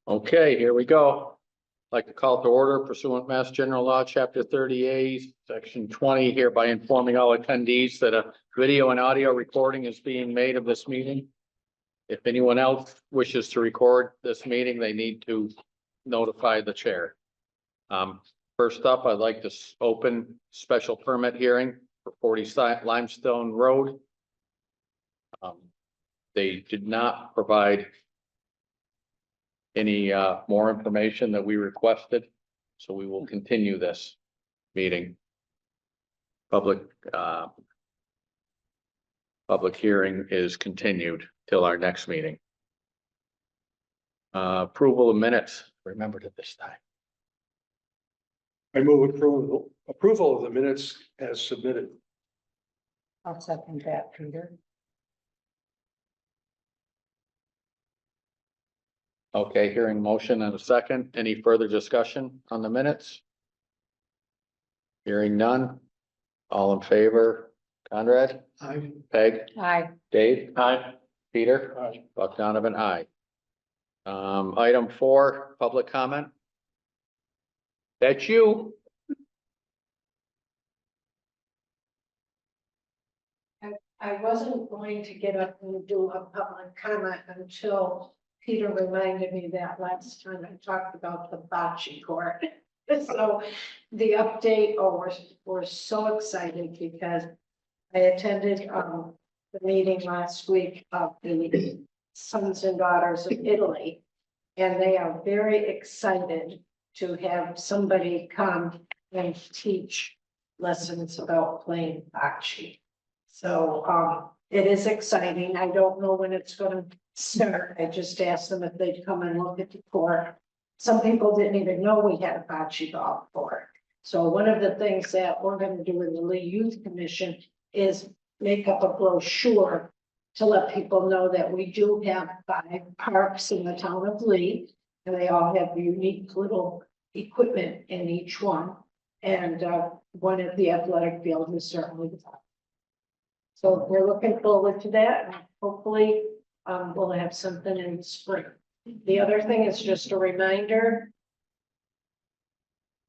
Okay, here we go. I'd like to call to order pursuant Mass General Law, Chapter 38, Section 20, hereby informing all attendees that a video and audio recording is being made of this meeting. If anyone else wishes to record this meeting, they need to notify the chair. First up, I'd like to open special permit hearing for 40 Limestone Road. They did not provide any more information that we requested, so we will continue this meeting. Public hearing is continued till our next meeting. Approval of minutes, remembered at this time. I move approval of the minutes as submitted. I'll second that, Peter. Okay, hearing motion and a second. Any further discussion on the minutes? Hearing none. All in favor? Conrad? Aye. Peg? Aye. Dave? Aye. Peter? Aye. Buck Donovan, aye. Item 4, public comment. That's you. I wasn't going to get up and do a public comment until Peter reminded me that last time I talked about the bocce court. So the update, we're so excited because I attended the meeting last week of the Sons and Daughters of Italy. And they are very excited to have somebody come and teach lessons about playing bocce. So it is exciting. I don't know when it's gonna start. I just asked them if they'd come and look at the court. Some people didn't even know we had a bocce ball court. So one of the things that we're gonna do in the Lee Youth Commission is make up a brochure to let people know that we do have 5 parks in the town of Lee. And they all have unique little equipment in each one. And one of the athletic field is certainly the top. So we're looking forward to that. And hopefully, we'll have something in the spring. The other thing is just a reminder.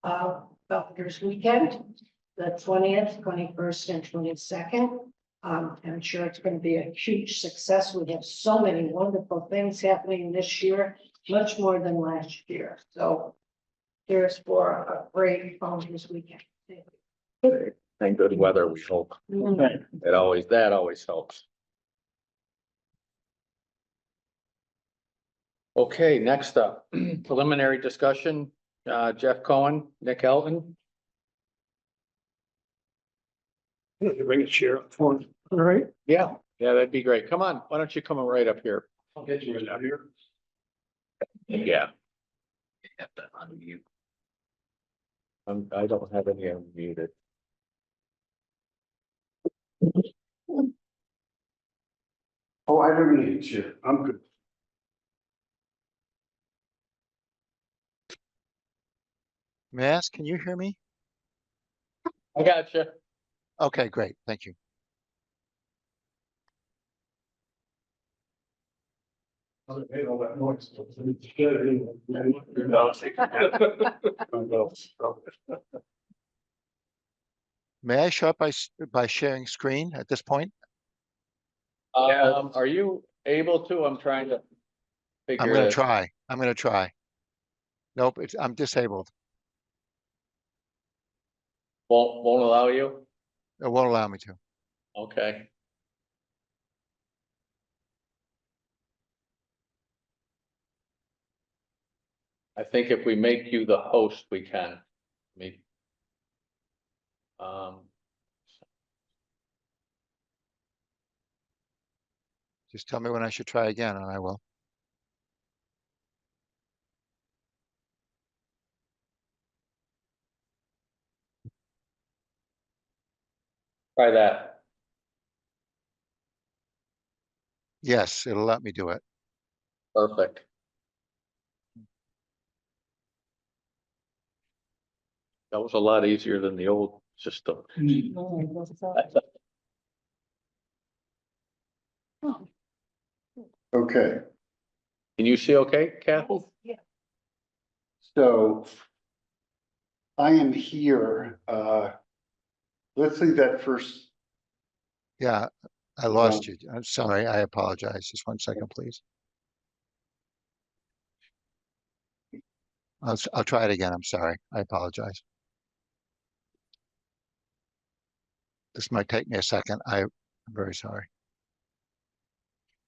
Founders Weekend, the 20th, 21st, and 22nd. I'm sure it's going to be a huge success. We have so many wonderful things happening this year, much more than last year. So here's for a great Founders Weekend. Thank you. And good weather, we hope. That always helps. Okay, next up, preliminary discussion, Jeff Cohen, Nick Elton. Bring a chair up for it. All right. Yeah, that'd be great. Come on, why don't you come right up here? I'll get you right out here. Yeah. You have to unmute. I don't have any unmuted. Oh, I don't need a chair. I'm good. May I ask, can you hear me? I got you. Okay, great. Thank you. I hate all that noise. May I show up by sharing screen at this point? Are you able to? I'm trying to figure I'm gonna this. try. I'm gonna try. Nope, I'm disabled. Won't allow you? It won't allow me to. Okay. I think if we make you the host, we can. Maybe. Just tell me when I should try again and I will. Try that. Yes, it'll let me do it. Perfect. That was a lot easier than the old system. Okay. Can you see okay, Kathy? Yeah. So I am here, let's leave that first. Yeah, I lost you. I'm sorry. I apologize. Just 1 second, please. I'll try it again. I'm sorry. I apologize. This might take me a second. I'm very sorry.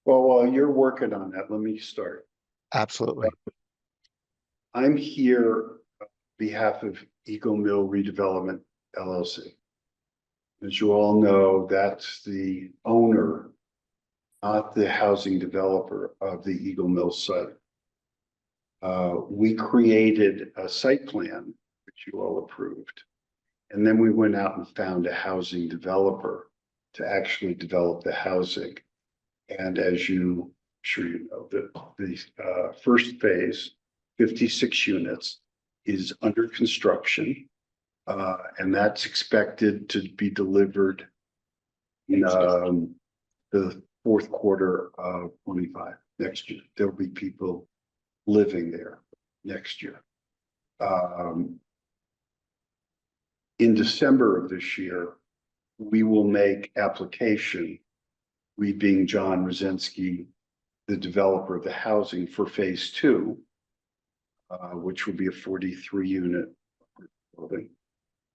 Well, while you're working on that, let me start. Absolutely. I'm here on behalf of Eagle Mill Redevelopment LLC. As you all know, that's the owner, not the housing developer of the Eagle Mill site. We created a site plan, which you all approved. And then we went out and found a housing developer to actually develop the housing. And as you, sure you know, the first phase, 56 units, is under construction. And that's expected to be delivered in the fourth quarter of 25 next year. There'll be people living there next year. In December of this year, we will make application, we being John Rosinski, the developer of the housing for phase 2, which will be a 43 unit building.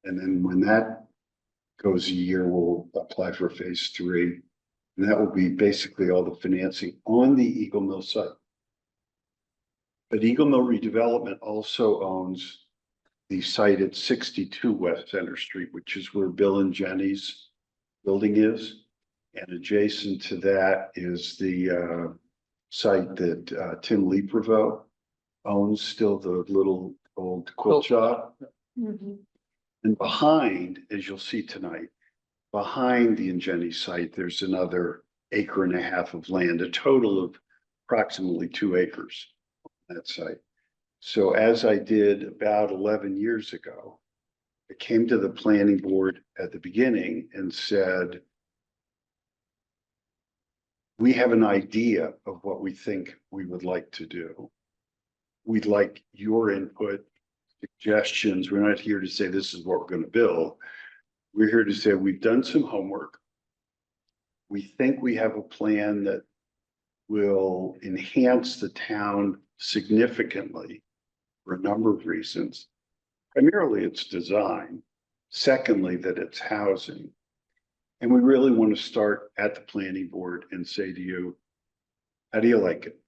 And then when that goes a year, we'll apply for phase 3. And that will be basically all the financing on the Eagle Mill site. But Eagle Mill Redevelopment also owns the site at 62 West Center Street, which is where Bill and Jenny's building is. And adjacent to that is the site that Tim Lepreveau owns, still the little old quilt shop. And behind, as you'll see tonight, behind the Ingeni site, there's another 1.5 acres of land, a total of approximately 2 acres on that site. So as I did about 11 years ago, I came to the planning board at the beginning and said, we have an idea of what we think we would like to do. We'd like your input, suggestions. We're not here to say this is what we're going to build. We're here to say we've done some homework. We think we have a plan that will enhance the town significantly for a number of reasons. Primarily, it's design. Secondly, that it's housing. And we really want to start at the planning board and say to you, how do you like it?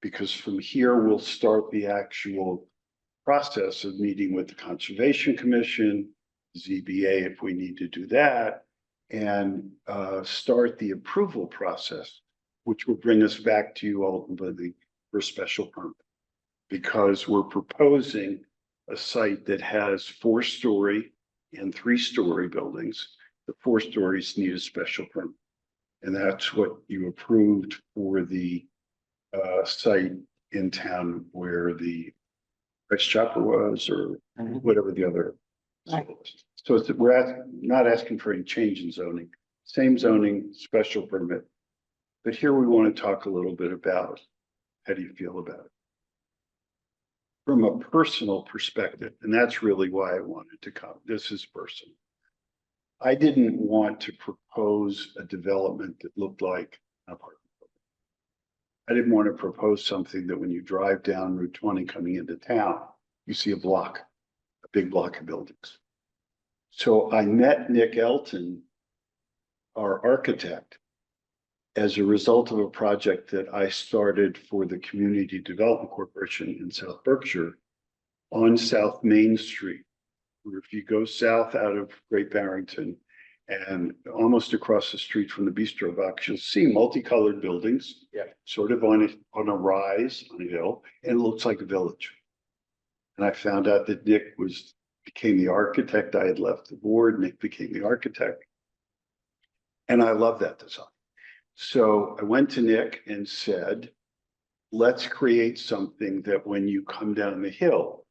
Because from here, we'll start the actual process of meeting with the Conservation Commission, ZBA if we need to do that, and start the approval process, which will bring us back to you ultimately for special permit. Because we're proposing a site that has 4-story and 3-story buildings. The 4 stories need a special permit. And that's what you approved for the site in town where the Price Chopper was, or whatever the other. Right. So it's, we're not asking for any change in zoning, same zoning, special permit. But here we want to talk a little bit about, how do you feel about it? From a personal perspective, and that's really why I wanted to come. This is personal. I didn't want to propose a development that looked like an apartment building. I didn't want to propose something that when you drive down Route 20 coming into town, you see a block, a big block of buildings. So I met Nick Elton, our architect, as a result of a project that I started for the Community Development Corporation in South Berkshire on South Main Street. Where if you go south out of Great Barrington and almost across the street from the Bistro Box, you'll see multicolored buildings, sort of on a rise on a hill, and it looks like a village. And I found out that Nick became the architect. I had left the board. Nick became the architect. And I love that design. So I went to Nick and said, let's create something that when you come down the hill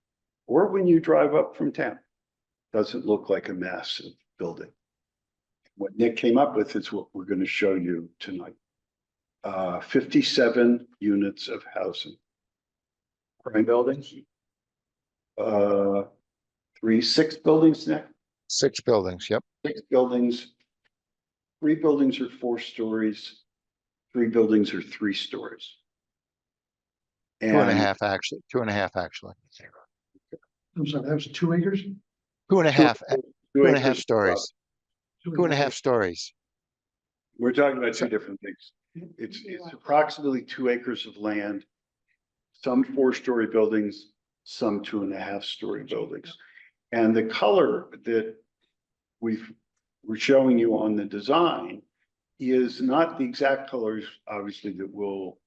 or when you drive up from town, doesn't look like a massive building. What Nick came up with is what we're going to show you tonight. 57 units of housing. Buildings? six buildings next, 6 buildings, yep. 6 buildings. 3 buildings are 4 stories, 3 buildings are 3 stories. 2.5 actually, 2.5 actually. I'm sorry, that was 2 acres? 2.5, Two 2.5 acres. stories, 2.5 stories. We're talking about 2 different things. It's approximately 2 acres of land, some 4-story buildings, some 2.5-story buildings. And the color that we're showing you on the design is not the exact colors, obviously, that we'll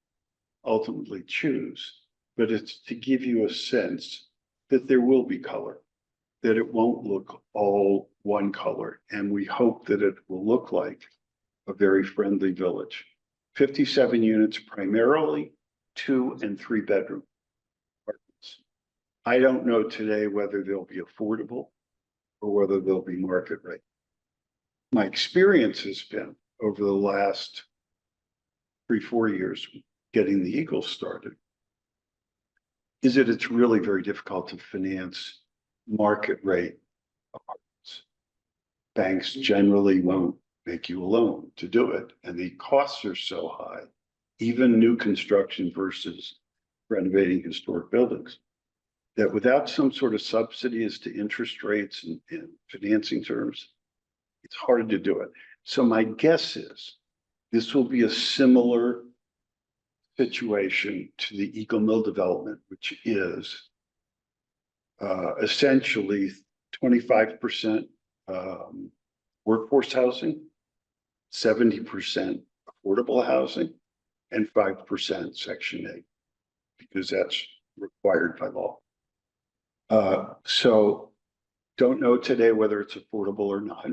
ultimately choose, but it's to give you a sense that there will be color, that it won't look all one color. And we hope that it will look like a very friendly village. 57 units, primarily 2 and 3 bedroom apartments. I don't know today whether they'll be affordable or whether they'll be market rate. My experience has been over the last 3-4 years getting the Eagles started is that it's really very difficult to finance market rate apartments. Banks generally won't make you a loan to do it, and the costs are so high, even new construction versus renovating historic buildings, that without some sort of subsidy as to interest rates and financing terms, it's hard to do it. So my guess is this will be a similar situation to the Eagle Mill development, which is essentially 25% workforce housing, 70% affordable housing, and 5% Section 8, because that's required by law. So don't know today whether it's affordable or not,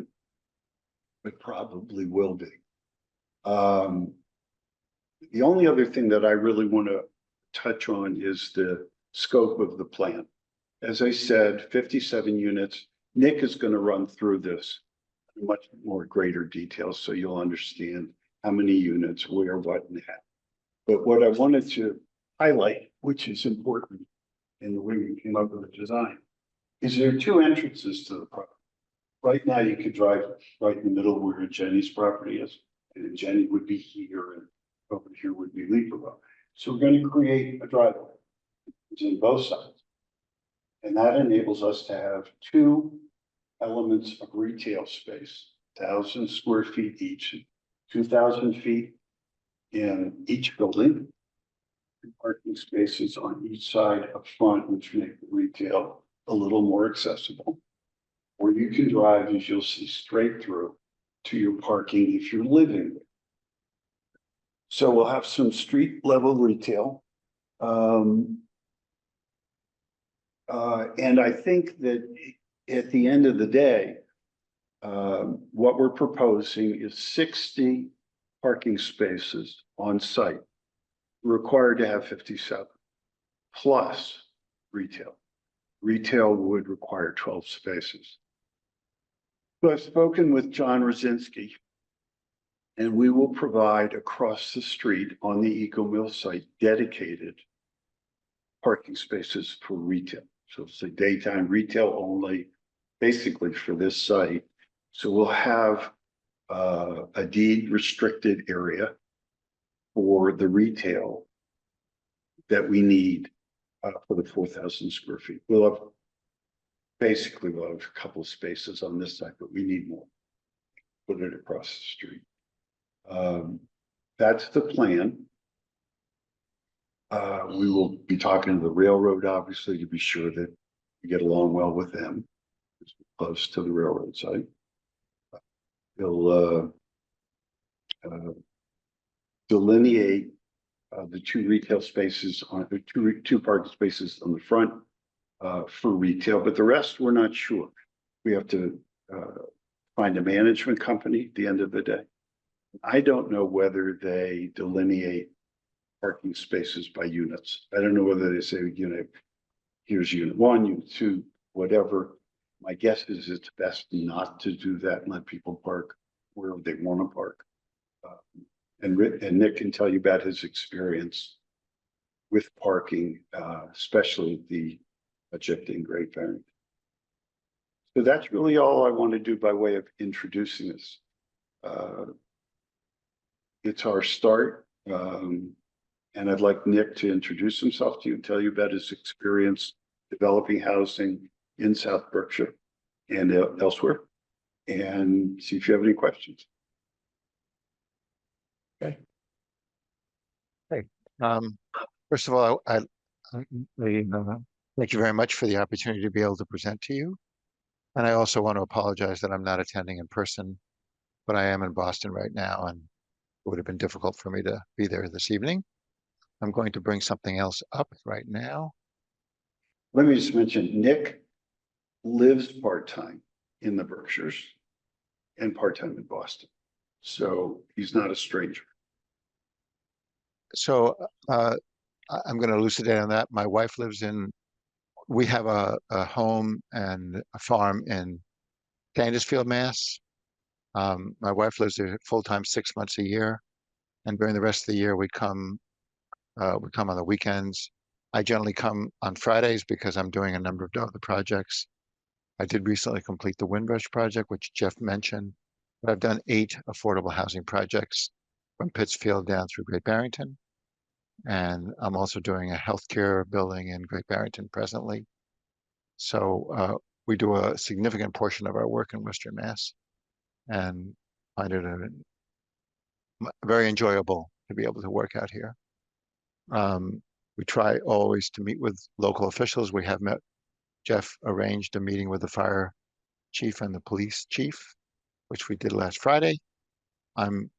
but probably will be. The only other thing that I really want to touch on is the scope of the plan. As I said, 57 units. Nick is going to run through this in much more greater detail, so you'll understand how many units, where, what, and how. But what I wanted to highlight, which is important in the way we came up with the design, is there are 2 entrances to the property. Right now, you could drive right in the middle where Jenny's property is, and Jenny would be here, and over here would be Leaperville. So we're going to create a driveway, which is on both sides. And that enables us to have 2 elements of retail space, 1,000 square feet each, 2,000 feet in each building, parking spaces on each side up front, which make the retail a little more accessible. Or you can drive, as you'll see, straight through to your parking if you're living there. So we'll have some street level retail. And I think that at the end of the day, what we're proposing is 60 parking spaces on site, required to have 57, plus retail. Retail would require 12 spaces. So I've spoken with John Rosinski, and we will provide across the street on the Eagle Mill site dedicated parking spaces for retail. So it's a daytime retail only, basically for this site. So we'll have a deed restricted area for the retail that we need for the 4,000 square feet. We'll have a couple of spaces on this side, but we need more. Put it across the street. That's the plan. We will be talking to the railroad, obviously, to be sure that we get along well with them. It's close to the railroad site. They'll delineate the 2 retail spaces on the 2 parking spaces on the front for retail, but the rest we're not sure. We have to find a management company at the end of the day. I don't know whether they delineate parking spaces by units. I don't know whether they say, here's unit 1, unit 2, whatever. My guess is it's best not to do that and let people park wherever they want to park. And Nick can tell you about his experience with parking, especially the project in Great Barrington. So that's really all I want to do by way of introducing this. It's our start. And I'd like Nick to introduce himself to you and tell you about his experience developing housing in South Berkshire and elsewhere, and see if you have any questions. First of all, thank you very much for the opportunity to be able to present to you. And I also want to apologize that I'm not attending in person, but I am in Boston right now, and it would have been difficult for me to be there this evening. I'm going to bring something else up right now. Let me just mention, Nick lives part-time in the Berkshires and part-time in Boston. So he's not a stranger. So I'm going to elucidate on that. My wife lives we have a home and a farm in Sandusfield, Mass. My wife lives there full-time 6 months a year. And during the rest of the year, we come on the weekends. I generally come on Fridays because I'm doing a number of other projects. I did recently complete the Windrush project, which Jeff mentioned, but I've done 8 affordable housing projects from Pittsfield down through Great Barrington. And I'm also doing a healthcare building in Great Barrington presently. So we do a significant portion of our work in Western Mass, and find it very enjoyable to be able to work out here. We try always to meet with local officials. We have Jeff arranged a meeting with the fire chief and the police chief, which we did last Friday. I'm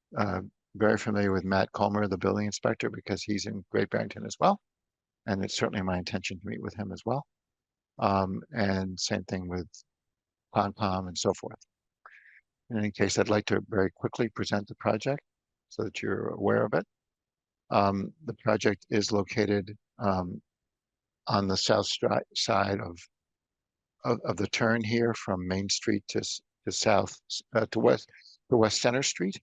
very familiar with Matt Colmer, the building inspector, because he's in Great Barrington as well. And it's certainly my intention to meet with him as well. And same thing with Concom and so forth. In any case, I'd like to very quickly present the project so that you're aware of it. The project is located on the south side of the turn here from Main Street to West Center Street.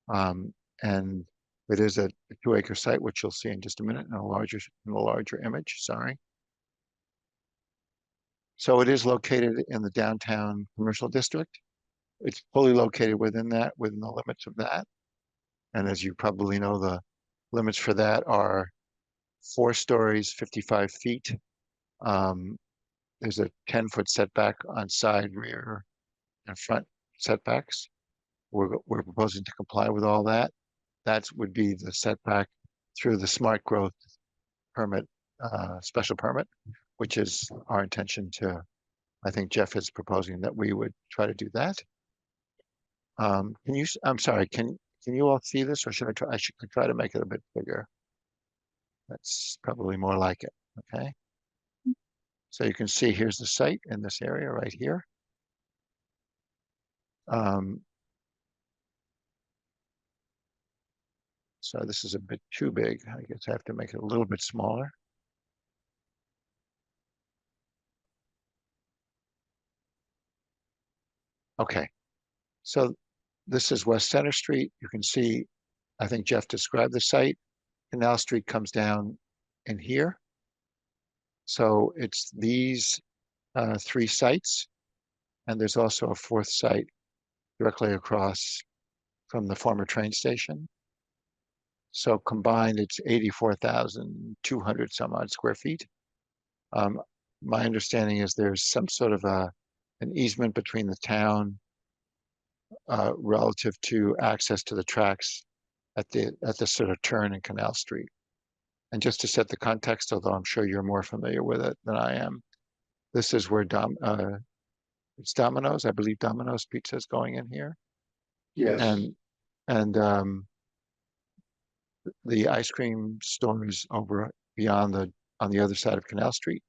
And it is a 2-acre site, which you'll see in just a minute in a larger image. Sorry. So it is located in the downtown commercial district. It's fully located within the limits of that. And as you probably know, the limits for that are 4 stories, 55 feet. There's a 10-foot setback on side, rear, and front setbacks. We're proposing to comply with all that. That would be the setback through the smart growth permit, special permit, which is our intention to, I think Jeff is proposing that we would try to do that. I'm sorry, can you all see this, or should I try? I should try to make it a bit bigger. That's probably more like it. Okay. So you can see here's the site in this area right here. So this is a bit too big. I guess I have to make it a little bit smaller. Okay. So this is West Center Street. You can see, I think Jeff described the site. Canal Street comes down in here. So it's these 3 sites. And there's also a 4th site directly across from the former train station. So combined, it's 84,200 some odd square feet. My understanding is there's some sort of an easement between the town relative to access to the tracks at the sort of turn in Canal Street. And just to set the context, although I'm sure you're more familiar with it than I am, this is where it's Domino's. I believe Domino's Pizza is going in here. Yes. And the ice cream store is over beyond on the other side of Canal Street.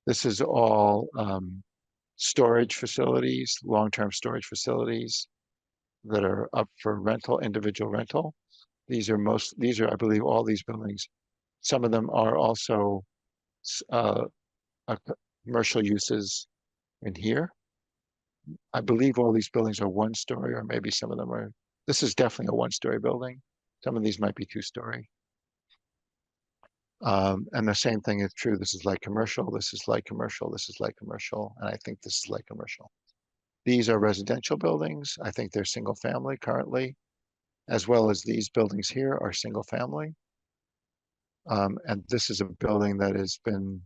This is all storage facilities, long-term storage facilities that are up for rental, individual rental. These are, I believe, all these buildings. Some of them are also commercial uses in here. I believe all these buildings are 1-story, or maybe some of them are. This is definitely a 1-story building. Some of these might be 2-story. And the same thing is true. This is light commercial, this is light commercial, this is light commercial, and I think this is light commercial. These are residential buildings. I think they're single family currently, as well as these buildings here are single family. And this is a building that has been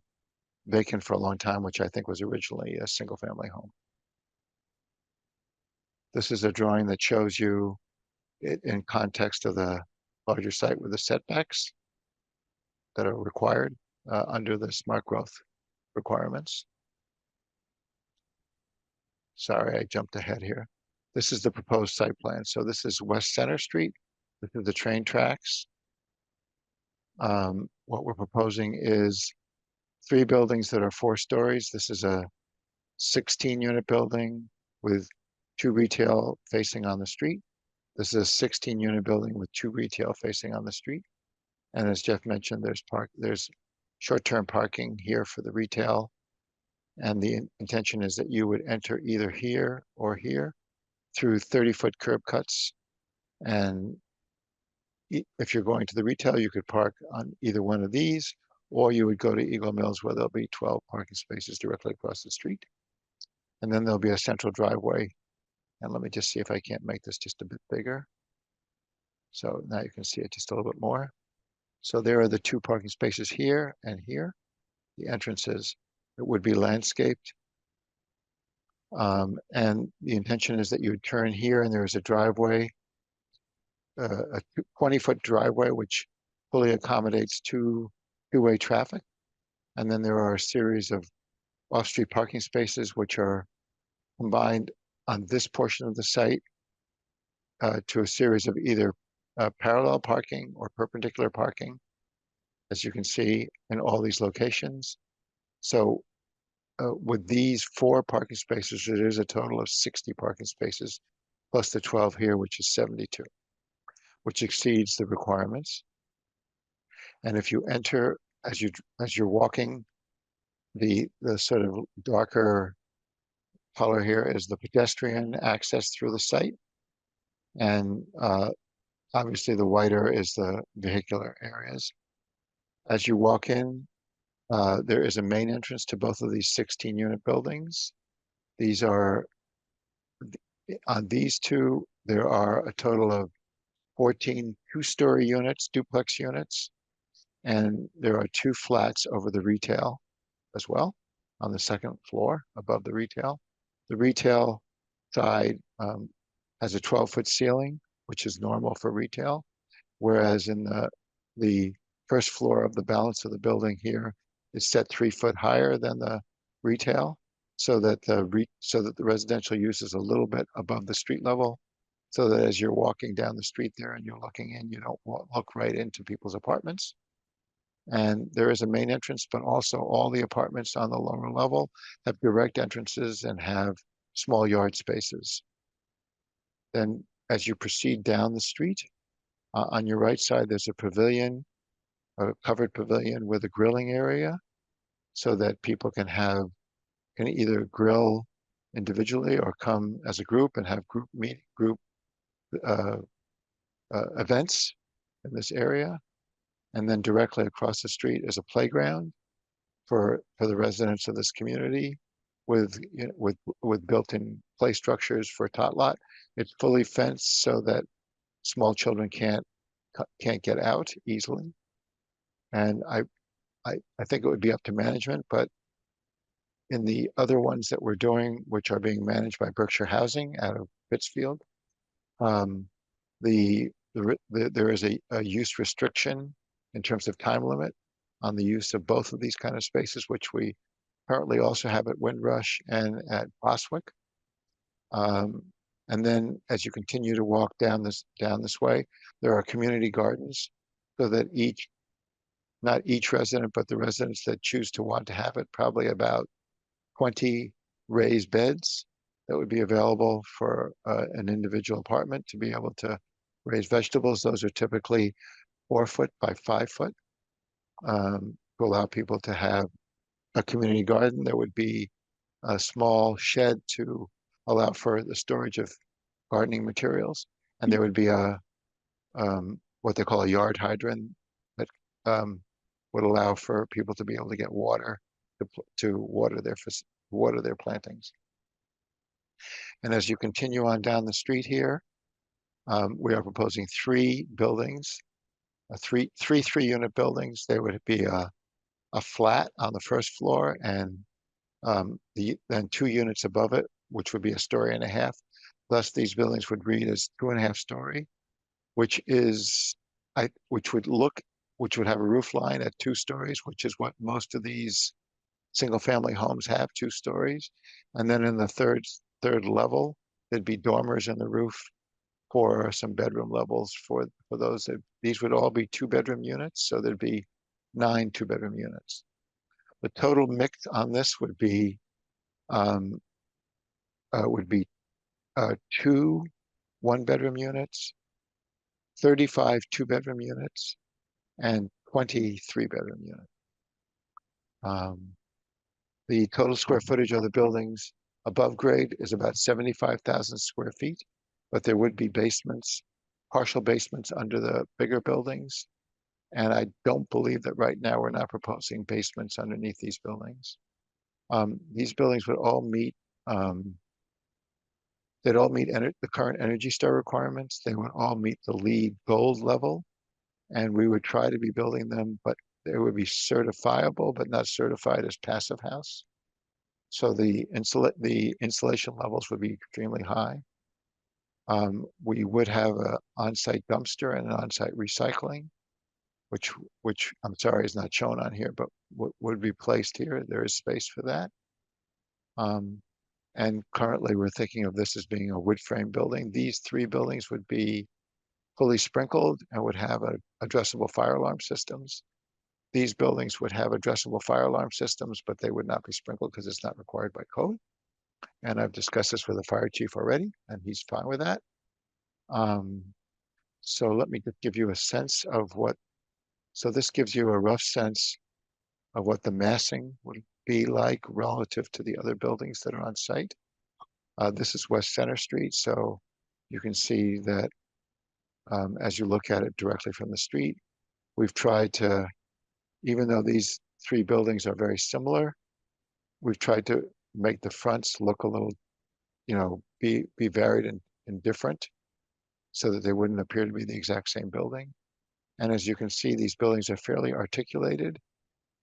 vacant for a long time, which I think was originally a single family home. This is a drawing that shows you it in context of the larger site with the setbacks that are required under the smart growth requirements. Sorry, I jumped ahead here. This is the proposed site plan. So this is West Center Street. This is the train tracks. What we're proposing is 3 buildings that are 4 stories. This is a 16-unit building with 2 retail facing on the street. This is a 16-unit building with 2 retail facing on the street. And as Jeff mentioned, there's short-term parking here for the retail. And the intention is that you would enter either here or here through 30-foot curb cuts. And if you're going to the retail, you could park on either one of these, or you would go to Eagle Mills where there'll be 12 parking spaces directly across the street. And then there'll be a central driveway. And let me just see if I can't make this just a bit bigger. So now you can see it just a little bit more. So there are the 2 parking spaces here and here. The entrances, it would be landscaped. And the intention is that you would turn here and there is a driveway, a 20-foot driveway, which fully accommodates two-way traffic. And then there are a series of off-street parking spaces, which are combined on this portion of the site to a series of either parallel parking or perpendicular parking, as you can see in all these locations. So with these 4 parking spaces, it is a total of 60 parking spaces, plus the 12 here, which is 72, which exceeds the requirements. And if you enter, as you're walking, the sort of darker color here is the pedestrian access through the site. And obviously the whiter is the vehicular areas. As you walk in, there is a main entrance to both of these 16-unit buildings. These are, on these 2, there are a total of 14 2-story units, duplex units, and there are 2 flats over the retail as well on the 2nd floor above the retail. The retail side has a 12-foot ceiling, which is normal for retail, whereas in the first floor of the balance of the building here is set 3 foot higher than the retail, so that the residential use is a little bit above the street level, so that as you're walking down the street there and you're looking in, you don't look right into people's apartments. And there is a main entrance, but also all the apartments on the lower level have direct entrances and have small yard spaces. Then as you proceed down the street, on your right side, there's a pavilion, a covered pavilion with a grilling area, so that people can either grill individually or come as a group and have group events in this area. And then directly across the street is a playground for the residents of this community, with built-in play structures for tot lot. It's fully fenced so that small children can't get out easily. And I think it would be up to management, but in the other ones that we're doing, which are being managed by Berkshire Housing out of Pittsfield, there is a use restriction in terms of time limit on the use of both of these kind of spaces, which we currently also have at Windrush and at Boswick. And then as you continue to walk down this way, there are community gardens, so that not each resident, but the residents that choose to want to have it, probably about 20 raised beds that would be available for an individual apartment to be able to raise vegetables. Those are typically 4 foot by 5 foot, to allow people to have a community garden. There would be a small shed to allow for the storage of gardening materials. And there would be what they call a yard hydrant that would allow for people to be able to get water to water their plantings. And as you continue on down the street here, we are proposing 3 buildings, three unit buildings. There would be a flat on the first floor and then 2 units above it, which would be a story and a half. Thus, these buildings would read as 2.5 story, which would have a roof line at 2 stories, which is what most of these single family homes have, 2 stories. And then in the third level, there'd be dormers in the roof for some bedroom levels for those. These would all be 2-bedroom units, so there'd be 9 2-bedroom units. The total mix on this would be 2 1-bedroom units, 35 2-bedroom units, and 20 3-bedroom units. The total square footage of the buildings above grade is about 75,000 square feet, but there would be basements, partial basements under the bigger buildings. And I don't believe that right now we're not proposing basements underneath these buildings. These buildings would all meet, they'd all meet the current Energy Star requirements. They would all meet the LEED Gold level. And we would try to be building them, but they would be certifiable, but not certified as passive house. So the insulation levels would be extremely high. We would have an on-site dumpster and an on-site recycling, which I'm sorry is not shown on here, but would be placed here. There is space for that. And currently we're thinking of this as being a wood frame building. These 3 buildings would be fully sprinkled and would have addressable fire alarm systems. These buildings would have addressable fire alarm systems, but they would not be sprinkled because it's not required by code. And I've discussed this with the fire chief already, and he's fine with that. So let me just give you a sense of so this gives you a rough sense of what the massing would be like relative to the other buildings that are on site. This is West Center Street, so you can see that as you look at it directly from the street, we've tried to, even though these 3 buildings are very similar, we've tried to make the fronts look a little, be varied and different so that they wouldn't appear to be the exact same building. And as you can see, these buildings are fairly articulated.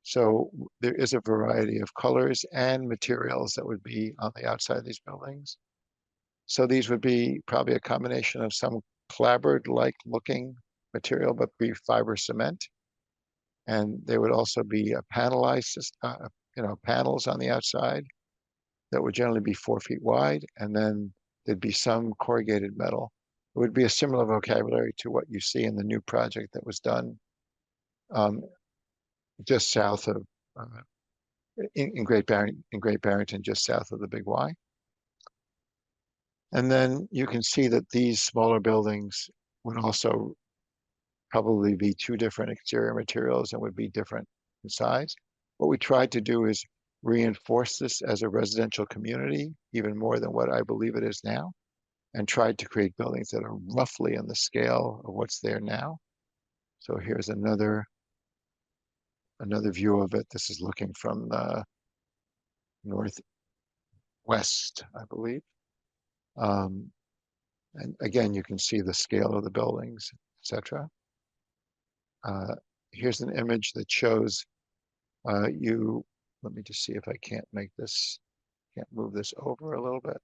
So there is a variety of colors and materials that would be on the outside of these buildings. So these would be probably a combination of some clapboard-like looking material, but be fiber cement. And there would also be a panelized, panels on the outside that would generally be 4 feet wide. And then there'd be some corrugated metal. It would be a similar vocabulary to what you see in the new project that was done just south of, in Great Barrington, just south of the Big Y. And then you can see that these smaller buildings would also probably be 2 different exterior materials and would be different in size. What we tried to do is reinforce this as a residential community, even more than what I believe it is now, and tried to create buildings that are roughly in the scale of what's there now. So here's another view of it. This is looking from the northwest, I believe. And again, you can see the scale of the buildings, etc. Here's an image that shows let me just see if I can't move this over a little bit.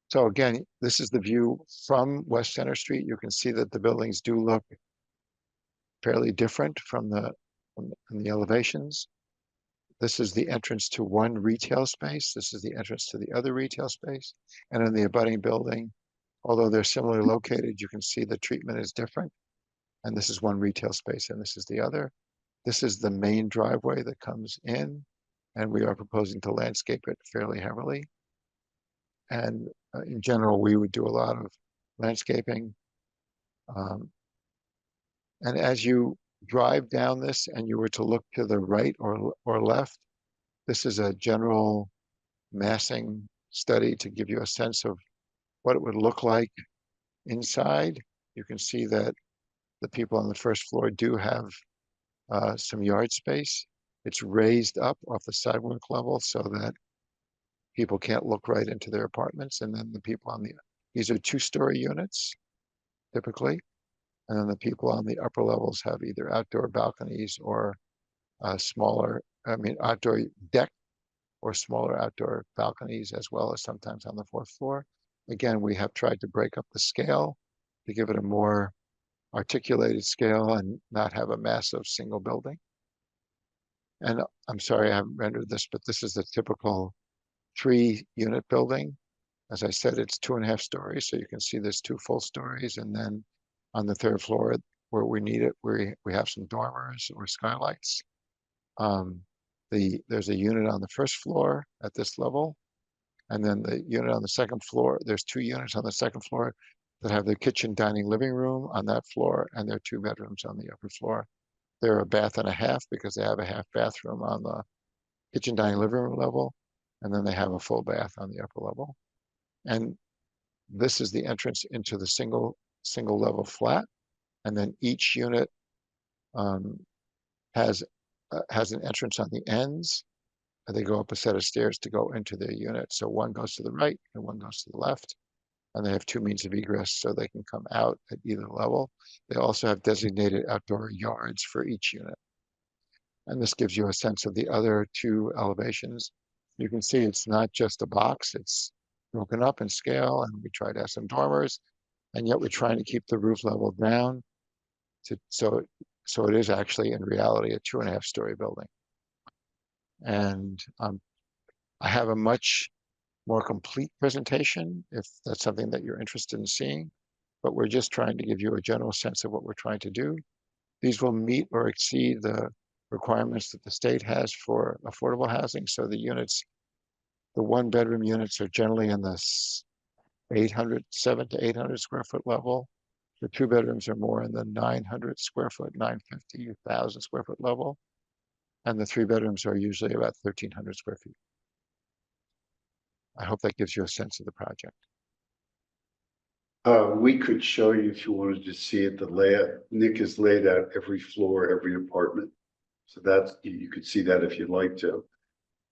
So again, this is the view from West Center Street. You can see that the buildings do look fairly different from the elevations. This is the entrance to one retail space. This is the entrance to the other retail space. And in the abutting building, although they're similarly located, you can see the treatment is different. And this is one retail space and this is the other. This is the main driveway that comes in, and we are proposing to landscape it fairly heavily. And in general, we would do a lot of landscaping. And as you drive down this and you were to look to the right or left, this is a general massing study to give you a sense of what it would look like inside, you can see that the people on the first floor do have some yard space. It's raised up off the sidewalk level so that people can't look right into their apartments. And then the people on these are 2-story units typically. And then the people on the upper levels have either outdoor balconies or outdoor deck or smaller outdoor balconies, as well as sometimes on the 4th floor. Again, we have tried to break up the scale to give it a more articulated scale and not have a massive single building. And I'm sorry I haven't rendered this, but this is the typical 3-unit building. As I said, it's 2.5 stories, so you can see there's 2 full stories, and then on the 3rd floor, where we need it, we have some dormers or skylights. There's a unit on the 1st floor at this level, and then the unit on the 2nd floor. There's 2 units on the 2nd floor that have the kitchen, dining, living room on that floor, and there are 2 bedrooms on the upper floor. They're a bath and a half because they have a half bathroom on the kitchen, dining, living room level, and then they have a full bath on the upper level. And this is the entrance into the single level flat, and then each unit has an entrance on the ends, and they go up a set of stairs to go into their unit. So one goes to the right and one goes to the left, and they have 2 means of egress so they can come out at either level. They also have designated outdoor yards for each unit. And this gives you a sense of the other 2 elevations. You can see it's not just a box, it's broken up in scale, and we tried to have some dormers, and yet we're trying to keep the roof level down so it is actually in reality a 2.5-story building. And I have a much more complete presentation if that's something that you're interested in seeing, but we're just trying to give you a general sense of what we're trying to do. These will meet or exceed the requirements that the state has for affordable housing. So the 1-bedroom units are generally in the 7 to 800 square foot level. The 2 bedrooms are more in the 900 square foot, 950, 1,000 square foot level. And the 3 bedrooms are usually about 1,300 square feet. I hope that gives you a sense of the project. We could show you if you wanted to see it, the layout. Nick has laid out every floor, every apartment. So that's, you could see that if you'd like to.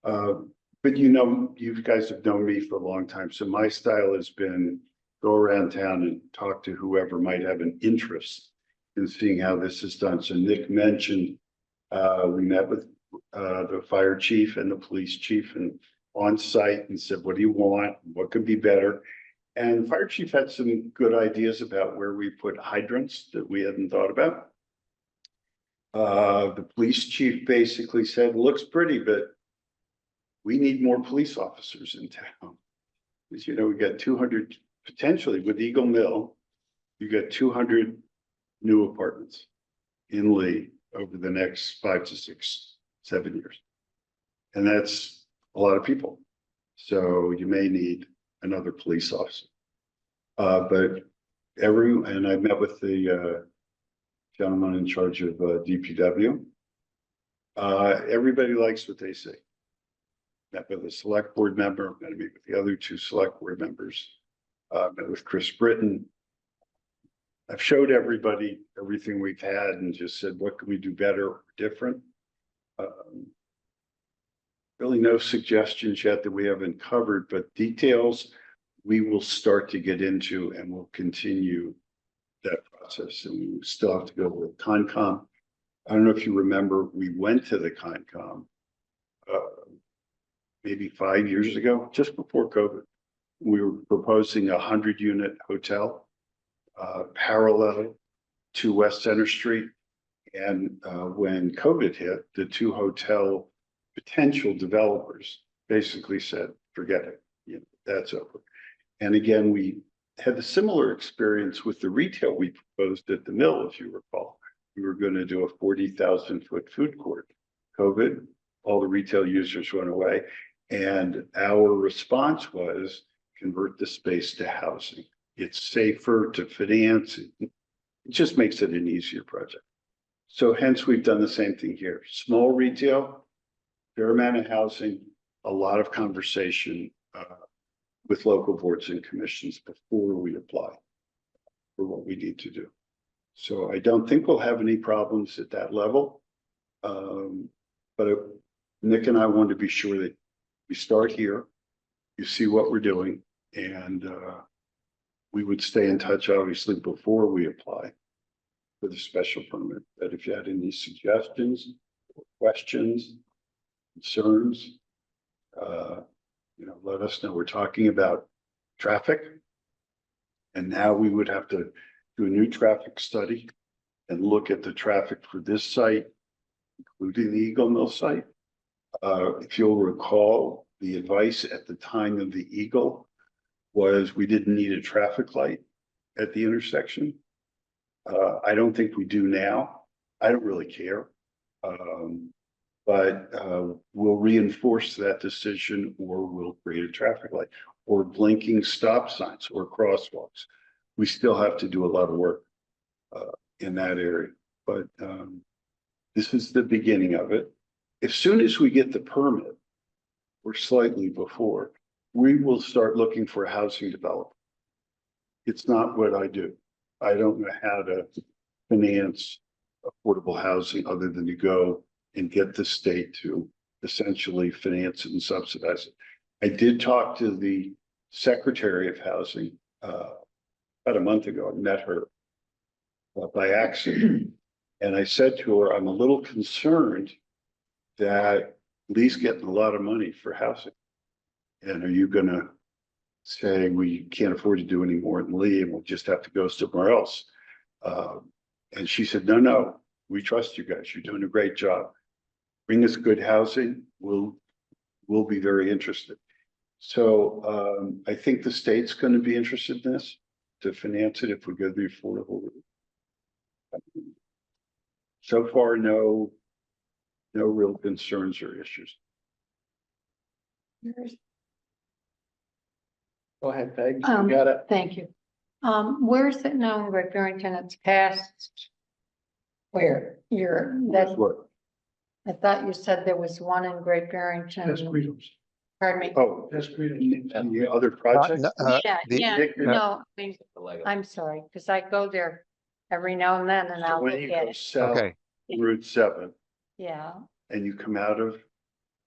But you guys have known me for a long time. So my style has been go around town and talk to whoever might have an interest in seeing how this is done. So Nick mentioned, we met with the fire chief and the police chief and on site and said, what do you want? What could be better? And the fire chief had some good ideas about where we put hydrants that we hadn't thought about. The police chief basically said, looks pretty, but we need more police officers in town. Because, we got 200, potentially with Eagle Mill, you got 200 new apartments in Lee over the next 5 to 6, 7 years. And that's a lot of people. So you may need another police officer. And I met with the gentleman in charge of DPW. Everybody likes what they say. Met with a select board member, met with the other 2 select board members, met with Chris Britton. I've showed everybody everything we've had and just said, what can we do better or different? Really no suggestions yet that we haven't covered, but details we will start to get into, and we'll continue that process. And we still have to go with Concom. I don't know if you remember, we went to the Concom maybe 5 years ago, just before COVID. We were proposing a 100-unit hotel parallel to West Center Street. And when COVID hit, the 2 hotel potential developers basically said, forget it, that's over. And again, we had a similar experience with the retail we proposed at the mill, if you recall. We were going to do a 40,000-foot food court. COVID, all the retail users went away. And our response was convert the space to housing. It's safer to finance. It just makes it an easier project. So hence we've done the same thing here. Small retail, fair amount of housing, a lot of conversation with local boards and commissions before we apply. for what we need to do. So I don't think we'll have any problems at that level. But Nick and I want to be sure that we start here, you see what we're doing, and we would stay in touch, obviously, before we apply for the special permit. That if you had any suggestions, questions, concerns, let us know. We're talking about traffic. And now we would have to do a new traffic study and look at the traffic for this site, including the Eagle Mill site. If you'll recall, the advice at the time of the Eagle was we didn't need a traffic light at the intersection. I don't think we do now. I don't really care. But we'll reinforce that decision, or we'll create a traffic light or blinking stop signs or crosswalks. We still have to do a lot of work in that area, but this is the beginning of it. As soon as we get the permit, or slightly before, we will start looking for a housing developer. It's not what I do. I don't know how to finance affordable housing other than to go and get the state to essentially finance it and subsidize it. I did talk to the Secretary of Housing about a month ago. I met her by accident. And I said to her, I'm a little concerned that Lee's getting a lot of money for housing. And are you gonna say we can't afford to do any more than Lee and we'll just have to go somewhere else? And she said, no, we trust you guys. You're doing a great job. Bring us good housing. We'll be very interested. So I think the state's going to be interested in this to finance it if we go the affordable route. So far, no real concerns or issues. Go ahead, Peg. You got it. Thank you. Where is it now in Great Barrington? It's past where That's what, I thought you said there was one in Great Barrington. That's Guido's. Pardon me. oh, That's Guido's. and the other project? No, I'm sorry, because I go there every now and then and So I'll when look you at go it. south Okay, Route 7 Yeah, and you come out of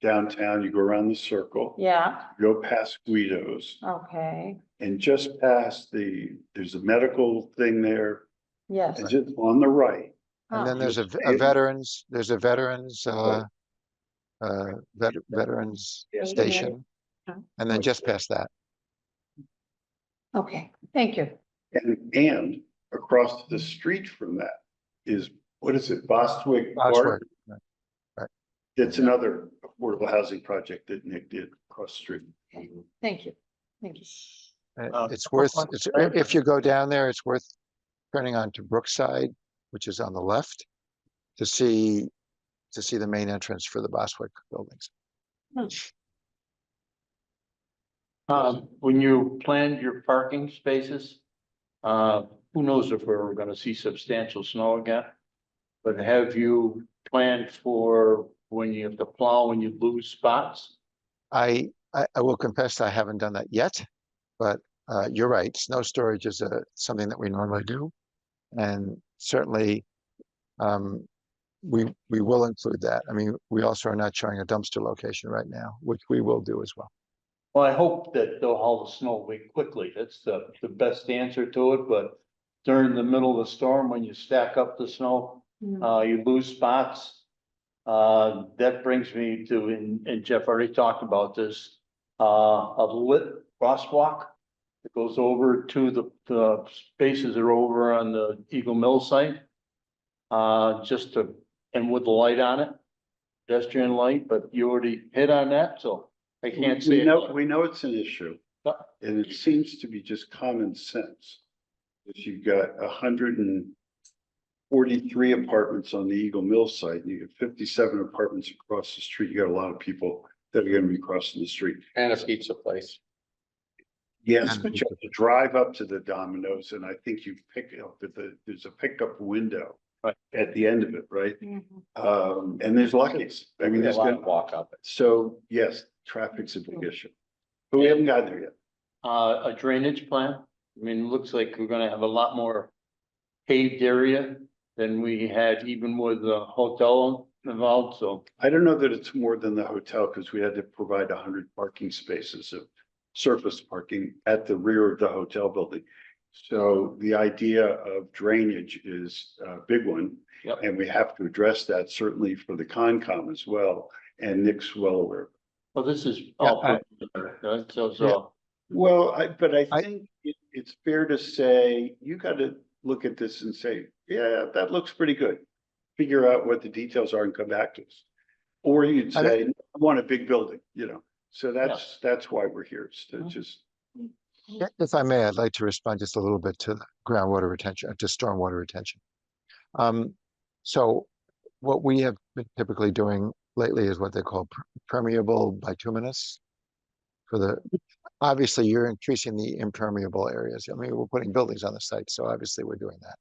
downtown, you go around the circle, yeah, go past Guido's, okay, and just past there's a medical thing there, yes. and just on the right. and then Oh, there's a veterans, veterans Yeah. station. And then just past that. Okay, thank you. And across the street from that is, what is it, Bostwick Bostwick, Park? right. It's another affordable housing project that Nick did across the street. Thank you. Thank you. It's worth, if you go down there, it's worth turning onto Brookside, which is on the left, to see the main entrance for the Bostwick buildings. When you planned your parking spaces, who knows if we're gonna see substantial snow again? But have you planned for when you have to plow and you lose spots? I will confess I haven't done that yet, but you're right. Snow storage is something that we normally do. And certainly we will include that. I mean, we also are not showing a dumpster location right now, which we will do as well. Well, I hope that they'll haul the snow away quickly. That's the best answer to it, but during the middle of the storm, when you stack up the snow, you lose spots. That brings me to, and Jeff already talked about this, a lit crosswalk that goes over to the spaces that are over on the Eagle Mill site. And with the light on it, pedestrian light, but you already hit on that, so I can't say. We know it's an issue, and it seems to be just common sense. If you've got 143 apartments on the Eagle Mill site, and you get 57 apartments across the street, you got a lot of people that are gonna be crossing the street. And a pizza place. Yes, but you have to drive up to the Domino's, and I think you pick up there's a pickup window at the end of it, right? And there's Lucky's. I mean, there's gonna walk up. So yes, traffic's a big issue, but we haven't gotten there yet. A drainage plan, I mean, it looks like we're gonna have a lot more paved area than we had even with the hotel involved, so. I don't know that it's more than the hotel because we had to provide 100 parking spaces of surface parking at the rear of the hotel building. So the idea of drainage is a big one. Yep. And we have to address that certainly for the Concom as well. And Nick's well aware. Well, this is Yeah, all, right? So, Well, but I I- think it's fair to say, you gotta look at this and say, yeah, that looks pretty good. Figure out what the details are and come back to us. Or you'd I say, I want a big building, you know, so that's why we're here, is to just. If I may, I'd like to respond just a little bit to the groundwater retention, to stormwater retention. So what we have been typically doing lately is what they call permeable bituminous. Obviously you're increasing the impermeable areas. I mean, we're putting buildings on the site, so obviously we're doing that.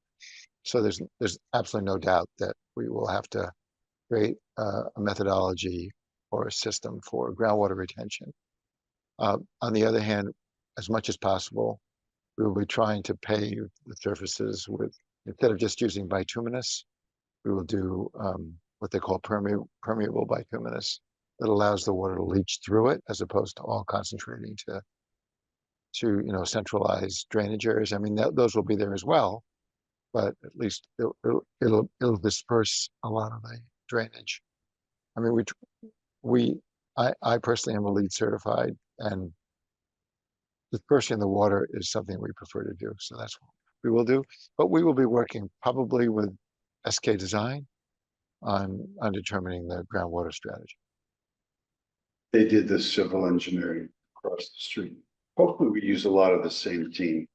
So there's absolutely no doubt that we will have to create a methodology or a system for groundwater retention. On the other hand, as much as possible, we will be trying to pave the surfaces with, instead of just using bituminous, we will do what they call permeable bituminous that allows the water to leach through it as opposed to all concentrating to centralized drainage areas. I mean, those will be there as well, but at least it'll disperse a lot of the drainage. I mean, I personally am a LEED certified, and dispersing the water is something we prefer to do. So that's what we will do. But we will be working probably with SK Design on determining the groundwater strategy. They did the civil engineering across the street. Hopefully we use a lot of the same team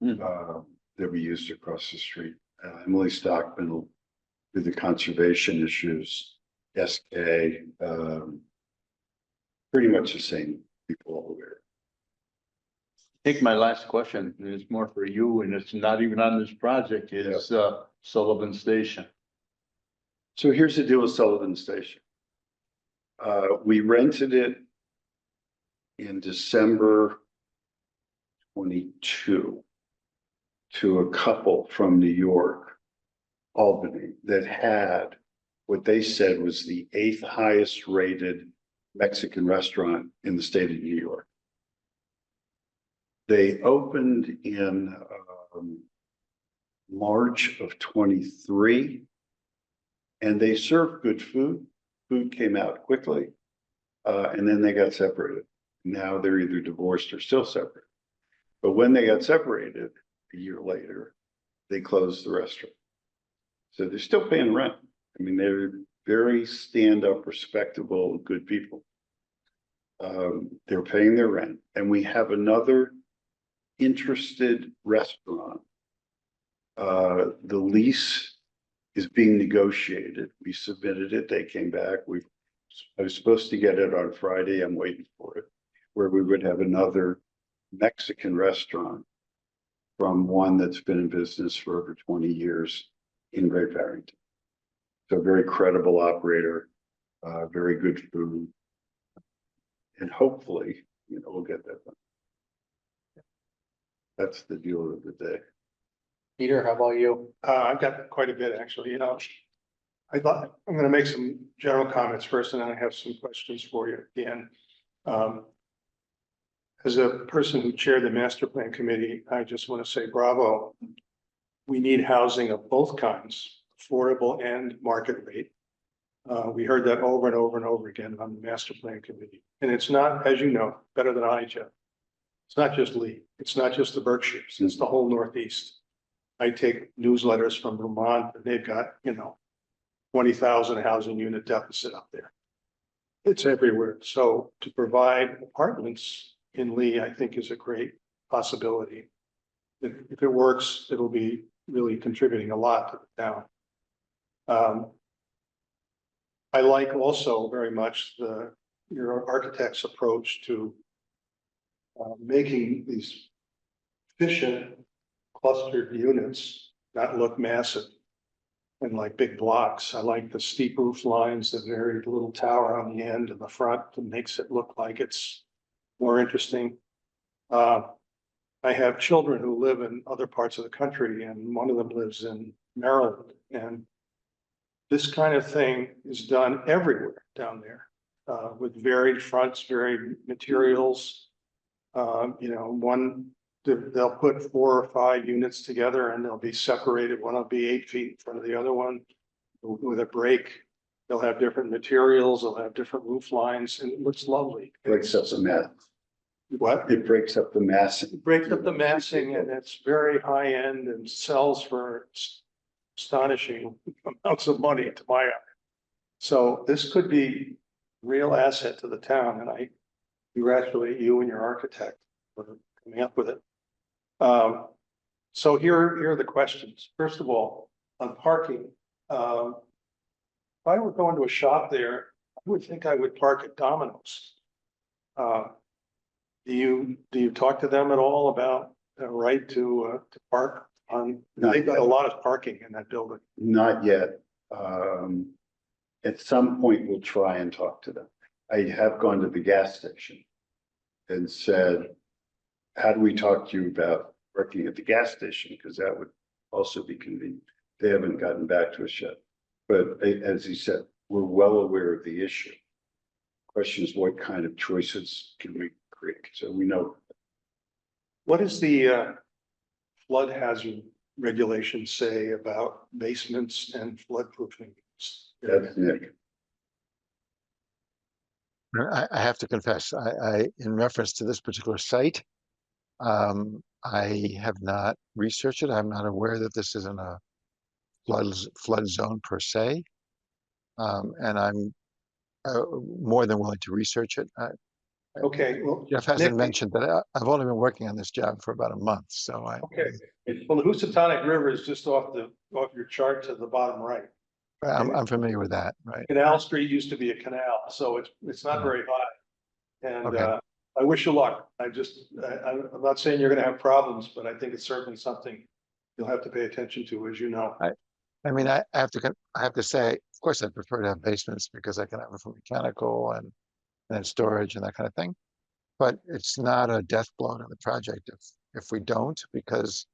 that we used across the street. Emily Stockman will do the conservation issues, SK, pretty much the same people over there. I think my last question is more for you, and it's not even on this project, is Sullivan Station. So here's the deal with Sullivan Station. We rented it in December 22 to a couple from New York, Albany, that had what they said was the 8th highest rated Mexican restaurant in the state of New York. They opened in March of 23, and they served good food. Food came out quickly, and then they got separated. Now they're either divorced or still separate. But when they got separated a year later, they closed the restaurant. So they're still paying rent. I mean, they're very stand-up, respectable, good people. They're paying their rent, and we have another interested restaurant. The lease is being negotiated. We submitted it. They came back. I was supposed to get it on Friday. I'm waiting for it, where we would have another Mexican restaurant from one that's been in business for over 20 years in Great Barrington. So very credible operator, very good food. And hopefully, we'll get that done. That's the deal of the day. Peter, how about you? I've got quite a bit, actually, I thought, I'm gonna make some general comments first, and then I have some questions for you at the end. As a person who chaired the master plan committee, I just want to say bravo. We need housing of both kinds, affordable and market rate. We heard that over and over and over again on the master plan committee. And it's not, as you know, better than I, Jeff. It's not just Lee. It's not just the Berkshires. It's the whole Northeast. I take newsletters from Vermont, and they've got, 20,000 housing unit deficit up there. It's everywhere. So to provide apartments in Lee, I think is a great possibility. If it works, it'll be really contributing a lot to the town. I like also very much your architect's approach to making these efficient clustered units not look massive and like big blocks. I like the steep roof lines, the very little tower on the end and the front that makes it look like it's more interesting. I I have children who live in other parts of the country, and one of them lives in Maryland, and this kind of thing is done everywhere down there, with varied fronts, varied materials. They'll put 4 or 5 units together and they'll be separated. One will be 8 feet in front of the other one with a break. They'll have different materials, they'll have different roof lines, and it looks lovely. Breaks up the mass. What? It breaks up the mass. It breaks up the massing, and it's very high end and sells for astonishing amounts of money to my eye. So this could be real asset to the town, and I congratulate you and your architect for coming up with it. So here are the questions. First of all, on parking, if I were going to a shop there, I would think I would park at Domino's. Do you talk to them at all about the right to park on? They've got a lot of parking in that building. Not yet. At some point, we'll try and talk to them. I have gone to the gas station and said, how do we talk to you about working at the gas station? Because that would also be convenient. They haven't gotten back to us yet. But as he said, we're well aware of the issue. Question is, what kind of choices can we create? So we know. What does the flood hazard regulations say about basements and floodproofing? That's Nick. I have to confess, in reference to this particular site, I have not researched it. I'm not aware that this isn't a flood zone per se. And I'm more than willing to research it. Okay, well, Jeff hasn't Nick- mentioned that I've only been working on this job for about a month, so okay. Well, the Housatonic River is just off your chart to the bottom right. I'm familiar with that, right? Canal Street used to be a canal, so it's not very high. And Okay. I wish you luck. I'm not saying you're gonna have problems, but I think it's certainly something you'll have to pay attention to, as you know. I mean, I have to say, of course, I prefer to have basements because I can have it for mechanical and then storage and that kind of thing. But it's not a death blow to the project if we don't, because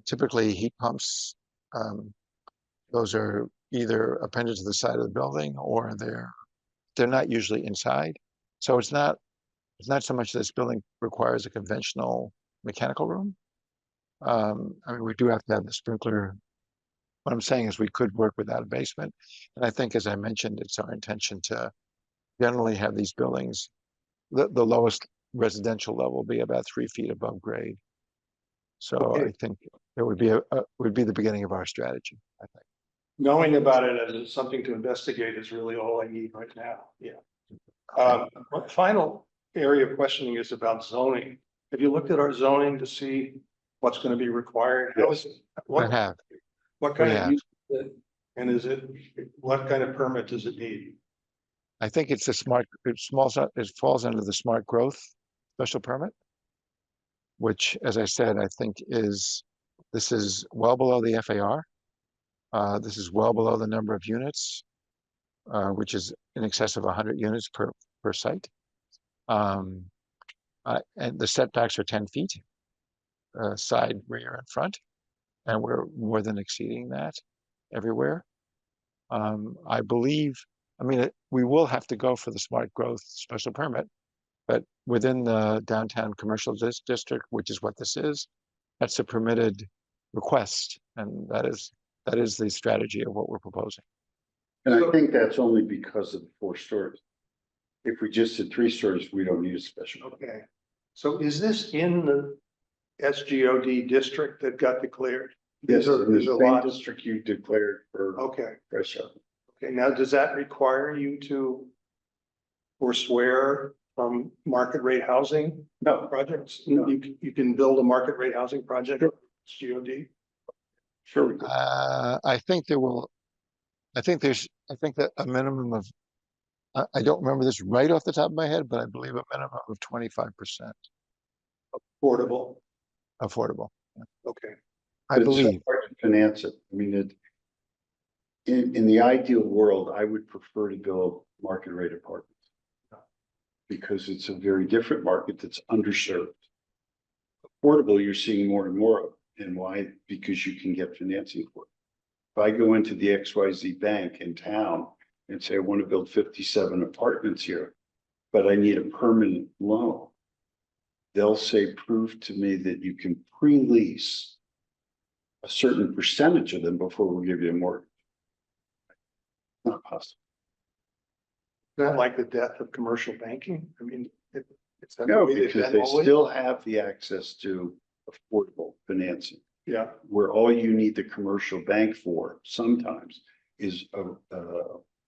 typically heat pumps, those are either appended to the side of the building or they're not usually inside. So it's not so much this building requires a conventional mechanical room. I mean, we do have to have the sprinkler. What I'm saying is we could work without a basement. And I think, as I mentioned, it's our intention to generally have these buildings, the lowest residential level be about 3 feet above grade. So Okay. I think it would be the beginning of our strategy, I think. Knowing about it as something to investigate is really all I need right now. Yeah. My final area of questioning is about zoning. Have you looked at our zoning to see what's going to be required? How is it? I have. What kind We of have. use is it? And what kind of permit does it need? I think it's it falls under the smart growth special permit, which, as I said, I think this is well below the FAR. This is well below the number of units, which is in excess of 100 units per site. And the setbacks are 10 feet, side, rear, and front, and we're more than exceeding that everywhere. I believe, I mean, we will have to go for the smart growth special permit, but within the downtown commercial district, which is what this is, that's a permitted request, and that is the strategy of what we're proposing. And I think that's only because of the 4 stories. If we just did 3 stories, we don't need a special. Okay. So is this in the SGOD district that got declared? Yes, These are- in the these are same lots. district you declared for Okay. fresh up. Okay, now does that require you to forswear from market rate housing No, projects? No. You can build a market rate housing project, GOD? sure we could. I think that a minimum of, I don't remember this right off the top of my head, but I believe a minimum of 25% Affordable, affordable. okay. I But it's so believe. hard to finance it. I mean, in the ideal world, I would prefer to build market rate apartments. Because it's a very different market that's underserved. Affordable, you're seeing more and more of. And why? Because you can get financing for it. If I go into the XYZ bank in town and say, I want to build 57 apartments here, but I need a permanent loan, they'll say, prove to me that you can pre-lease a certain percentage of them before we give you a mortgage. Not possible. Not like the death of commercial banking. I mean, it's. that No, way they've because been they always? still have the access to affordable financing. Yeah, Where all you need the commercial bank for sometimes is a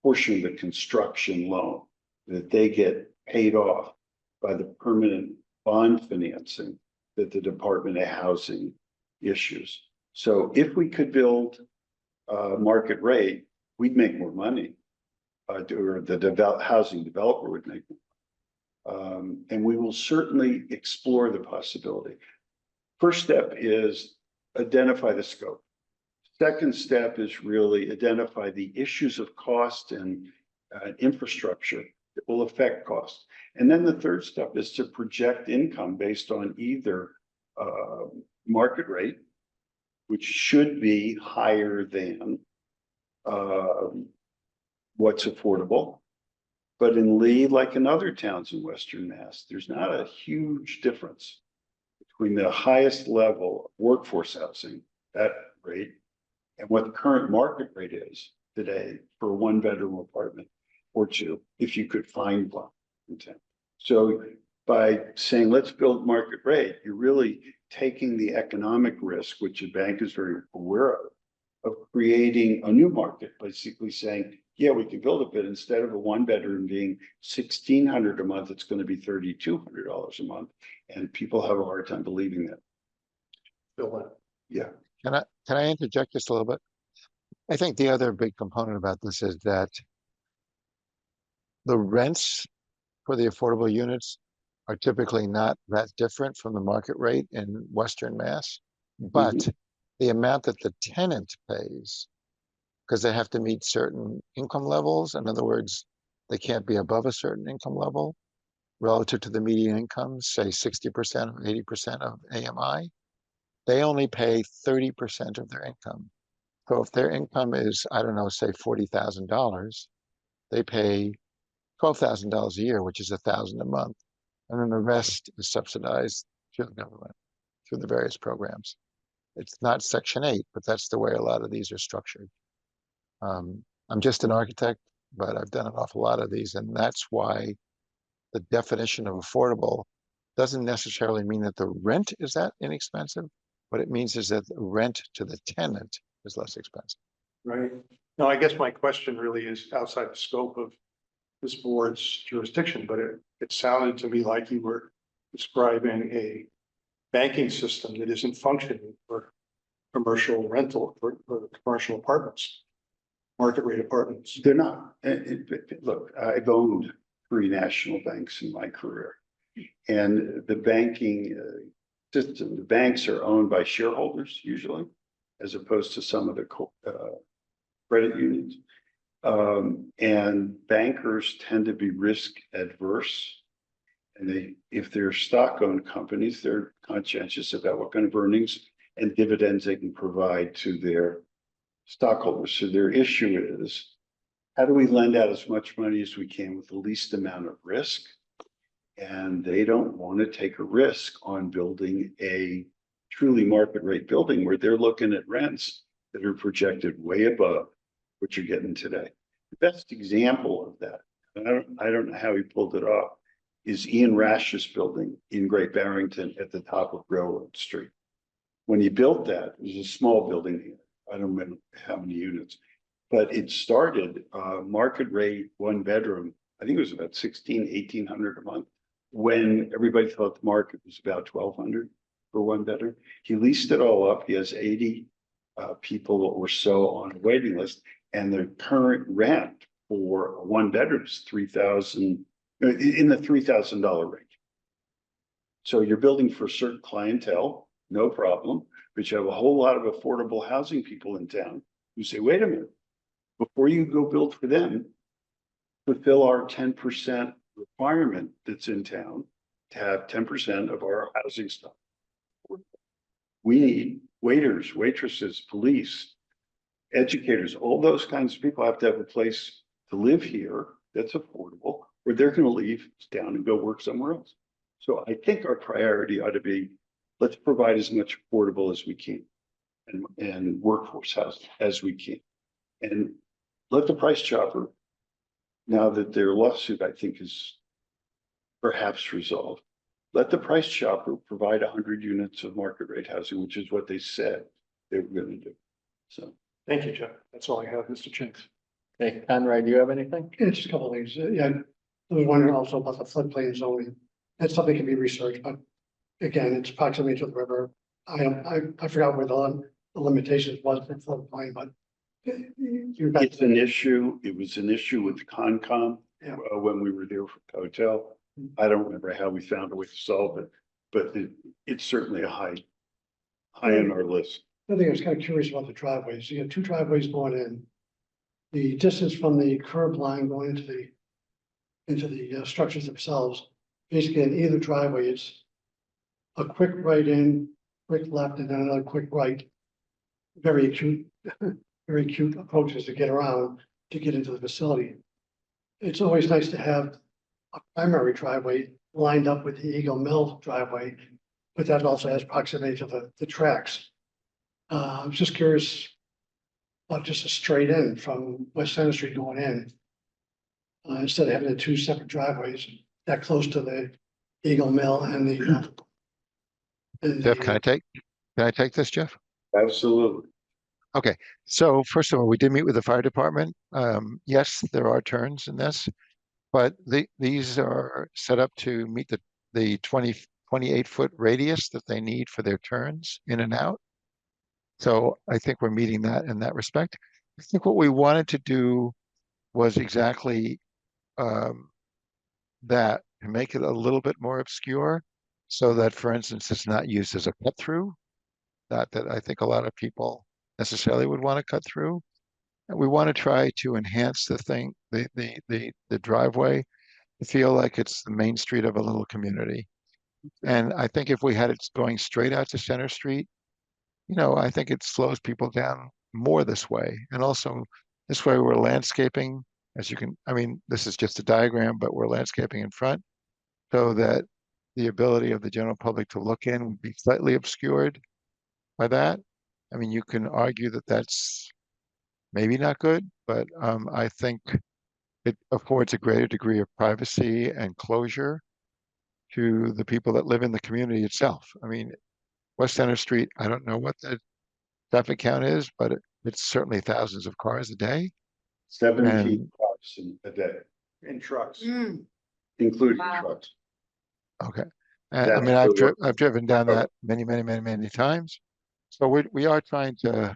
portion of the construction loan that they get paid off by the permanent bond financing that the Department of Housing issues. So if we could build market rate, we'd make more money. Or the housing developer would make more. And we will certainly explore the possibility. First step is identify the scope. Second step is really identify the issues of cost and infrastructure that will affect cost. And then the third step is to project income based on either market rate, which should be higher than what's affordable. But in Lee, like in other towns in Western Mass, there's not a huge difference between the highest level of workforce housing, that rate, and what the current market rate is today for a one-bedroom apartment or two, if you could find one in town. So by saying, let's build market rate, you're really taking the economic risk, which a bank is very aware of creating a new market, basically saying, yeah, we can build it, but instead of a one bedroom being $1,600 a month, it's going to be $3,200 a month. And people have a hard time believing that. Bill, that. Yeah. Can I interject just a little bit? I think the other big component about this is that the rents for the affordable units are typically not that different from the market rate in Western Mass. But the amount that the tenant pays, because they have to meet certain income levels. In other words, they can't be above a certain income level relative to the median income, say 60% or 80% of AMI. They only pay 30% of their income. So if their income is, I don't know, say $40,000, they pay $12,000 a year, which is $1,000 a month. And then the rest is subsidized through the government, through the various programs. It's not Section 8, but that's the way a lot of these are structured. I'm just an architect, but I've done an awful lot of these, and that's why the definition of affordable doesn't necessarily mean that the rent is that inexpensive. What it means is that the rent to the tenant is less expensive. Right. No, I guess my question really is outside the scope of this board's jurisdiction, but it sounded to me like you were describing a banking system that isn't functioning for commercial rental, for commercial apartments, market rate apartments. They're not. Look, I've owned 3 national banks in my career. And the banking system, the banks are owned by shareholders usually, as opposed to some of the credit unions. And bankers tend to be risk adverse. And if they're stock-owned companies, they're conscientious about what kind of earnings and dividends they can provide to their stockholders. So their issue is, how do we lend out as much money as we can with the least amount of risk? And they don't want to take a risk on building a truly market rate building where they're looking at rents that are projected way above what you're getting today. The best example of that, and I don't know how he pulled it off, is Ian Rash's building in Great Barrington at the top of Railroad Street. When he built that, it was a small building here. I don't remember how many units, but it started market rate, one bedroom. I think it was about $1,800 a month when everybody thought the market was about $1,200 for one bedroom. He leased it all up. He has 80 people or so on a waiting list, and the current rent for a one bedroom is $3,000, in the $3,000 range. So you're building for a certain clientele, no problem, but you have a whole lot of affordable housing people in town who say, wait a minute, before you go build for them, fulfill our 10% requirement that's in town to have 10% of our housing stock We need waiters, waitresses, police, educators, all those kinds of people have to have a place to live here that's affordable, or they're gonna leave town and go work somewhere else. So I think our priority ought to be, let's provide as much affordable as we can and workforce housing as we can. And let the price chopper, now that their lawsuit, I think, is perhaps resolved, let the price chopper provide 100 units of market rate housing, which is what they said they were gonna do. So. Thank you, Jeff. That's all I have, Mr. Chinks. Okay, Conrad, do you have anything? Yeah, just a couple of things. Yeah, I was wondering also about the floodplain zoning. That's something that can be researched, but again, it's proximity to the river. I forgot where the limitations was for floodplain, but you guys. It's an issue. It was an issue with Concom Yeah. when we were there for the hotel. I don't remember how we found a way to solve it, but it's certainly a high on our list. The other thing I was kind of curious about the driveways. You have two driveways going in. The distance from the curb line going into the structures themselves. Basically, in either driveway, it's a quick right in, quick left, and then another quick right. Very acute, very acute approaches to get around to get into the facility. It's always nice to have a primary driveway lined up with the Eagle Mill driveway, but that also has proximity to the tracks. I was just curious about just a straight in from West Center Street going in. Instead of having the two separate driveways that close to the Eagle Mill and the. Jeff, can I take this, Jeff? Absolutely. So first of all, we did meet with the fire department. Yes, there are turns in this, but these are set up to meet the 28-foot radius that they need for their turns in and out. So I think we're meeting that in that respect. I think what we wanted to do was exactly that, to make it a little bit more obscure, so that, for instance, it's not used as a cut through. That I think a lot of people necessarily would want to cut through. And we want to try to enhance the driveway to feel like it's the main street of a little community. And I think if we had it going straight out to Center Street, I think it slows people down more this way. And also this way we're landscaping, as you can, this is just a diagram, but we're landscaping in front so that the ability of the general public to look in would be slightly obscured by that. You can argue that that's maybe not good, but I think it affords a greater degree of privacy and closure to the people that live in the community itself. West Center Street, I don't know what the traffic count is, but it's certainly thousands of cars a day. 17 cars a day, In trucks. including Wow. trucks. Okay. That's I've driven down that many times. So we are trying to,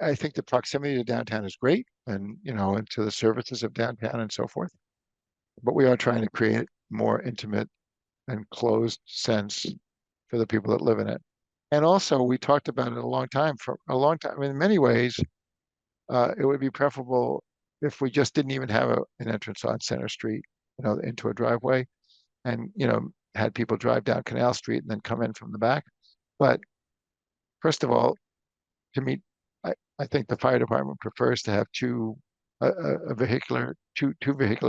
I think the proximity to downtown is great and, and to the services of downtown and so forth. But we are trying to create more intimate and closed sense for the people that live in it. And also we talked about it for a long time. In many ways, it would be preferable if we just didn't even have an entrance on Center Street, into a driveway and, had people drive down Canal Street and then come in from the back. But first of all, to me, I think the fire department prefers to have two vehicular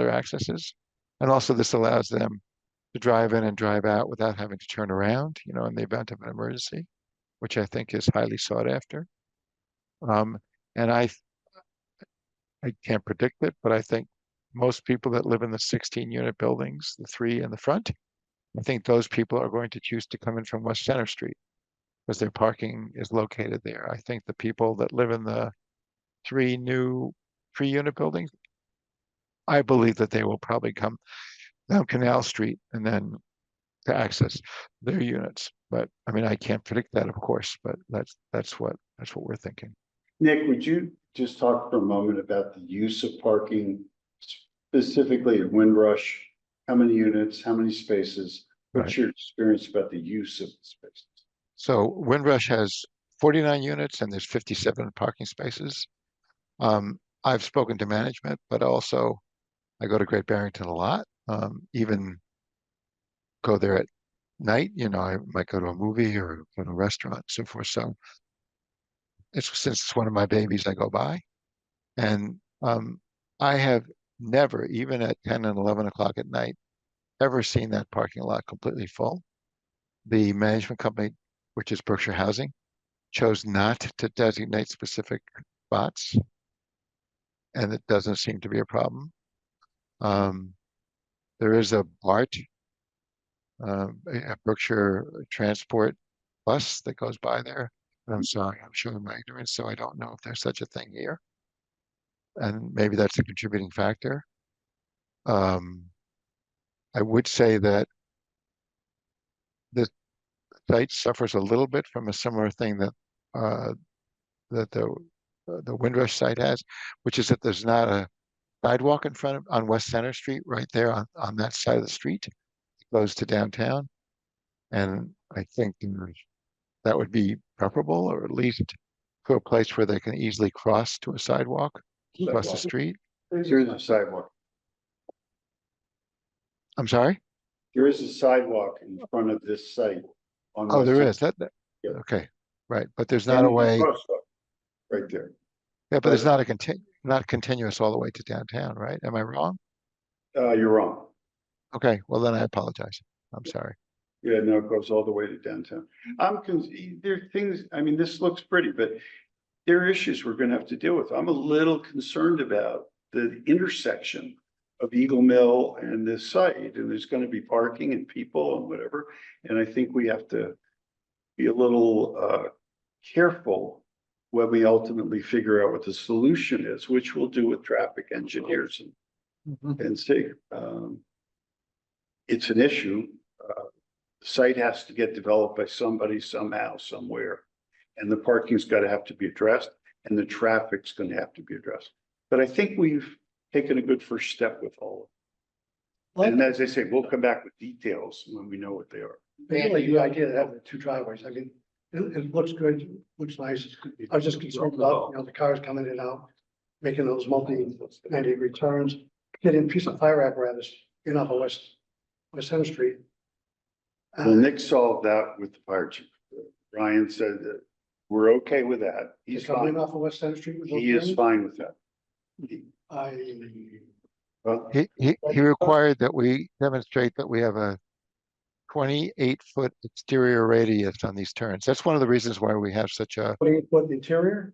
accesses. And also this allows them to drive in and drive out without having to turn around, in the event of an emergency, which I think is highly sought after. And I can't predict it, but I think most people that live in the 16-unit buildings, the 3 in the front, I think those people are going to choose to come in from West Center Street because their parking is located there. I think the people that live in the 3 new 3-unit buildings, I believe that they will probably come down Canal Street and then to access their units. But I can't predict that, of course, but that's what we're thinking. Nick, would you just talk for a moment about the use of parking, specifically at Windrush? How many units, how many spaces? What's Right. your experience about the use of the spaces? So Windrush has 49 units and there's 57 parking spaces. I've spoken to management, but also I go to Great Barrington a lot. Even go there at night, I might go to a movie or go to a restaurant, and so forth. So since it's one of my babies, I go by. And I have never, even at 10 and 11 o'clock at night, ever seen that parking lot completely full. The management company, which is Berkshire Housing, chose not to designate specific spots, and it doesn't seem to be a problem. There is a BART, a Berkshire Transport bus that goes by there. And I'm sorry, I'm showing my ignorance, so I don't know if there's such a thing here. And maybe that's a contributing factor. I would say that the site suffers a little bit from a similar thing that that the Windrush site has, which is that there's not a sidewalk in front of on West Center Street, right there on that side of the street. It goes to downtown. And I think that would be preferable, or at least to a place where they can easily cross to a sidewalk across the street. Here's a sidewalk. I'm sorry? There is a sidewalk in front of this site. On Oh, there West is. Yeah. Okay, right. But there's End. not a And way. crosswalk right there. Yeah, but there's not not continuous all the way to downtown, right? Am I wrong? You're wrong. Okay, well then I apologize. I'm sorry. Yeah, no, it goes all the way to downtown. There are things, I mean, this looks pretty, but there are issues we're gonna have to deal with. I'm a little concerned about the intersection of Eagle Mill and this site, and there's gonna be parking and people and whatever. And I think we have to be a little careful when we ultimately figure out what the solution is, which we'll do with traffic engineers and see. It's an issue. The site has to get developed by somebody somehow, somewhere. And the parking's got to have to be addressed and the traffic's going to have to be addressed. But I think we've taken a good first step with all of it. And as I say, we'll come back with details when we know what they are. Basically, the idea of having the two driveways, I mean, it looks good, looks nice. I was just concerned about, the cars coming in and out, making those multi-90-degree turns, getting a piece of fire apparatus in off of West Center Street. Well, Nick solved that with the fire chief. Ryan said that we're okay with that. He's Coming fine. off of West Center Street with those He is turns, fine with that. Well, He required that we demonstrate that we have a 28-foot exterior radius on these turns. That's one of the reasons why we have such a, putting it foot interior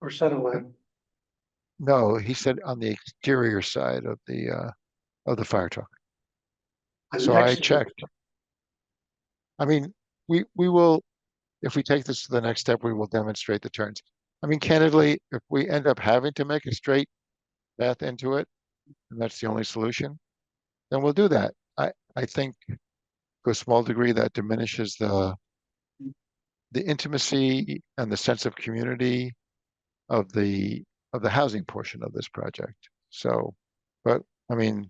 or center line. no, he said on the exterior side of the fire truck. So I checked. I mean, we will, if we take this to the next step, we will demonstrate the turns. I mean, candidly, if we end up having to make a straight path into it, and that's the only solution, then we'll do that. I think to a small degree that diminishes the intimacy and the sense of community of the housing portion of this project. So, but I mean,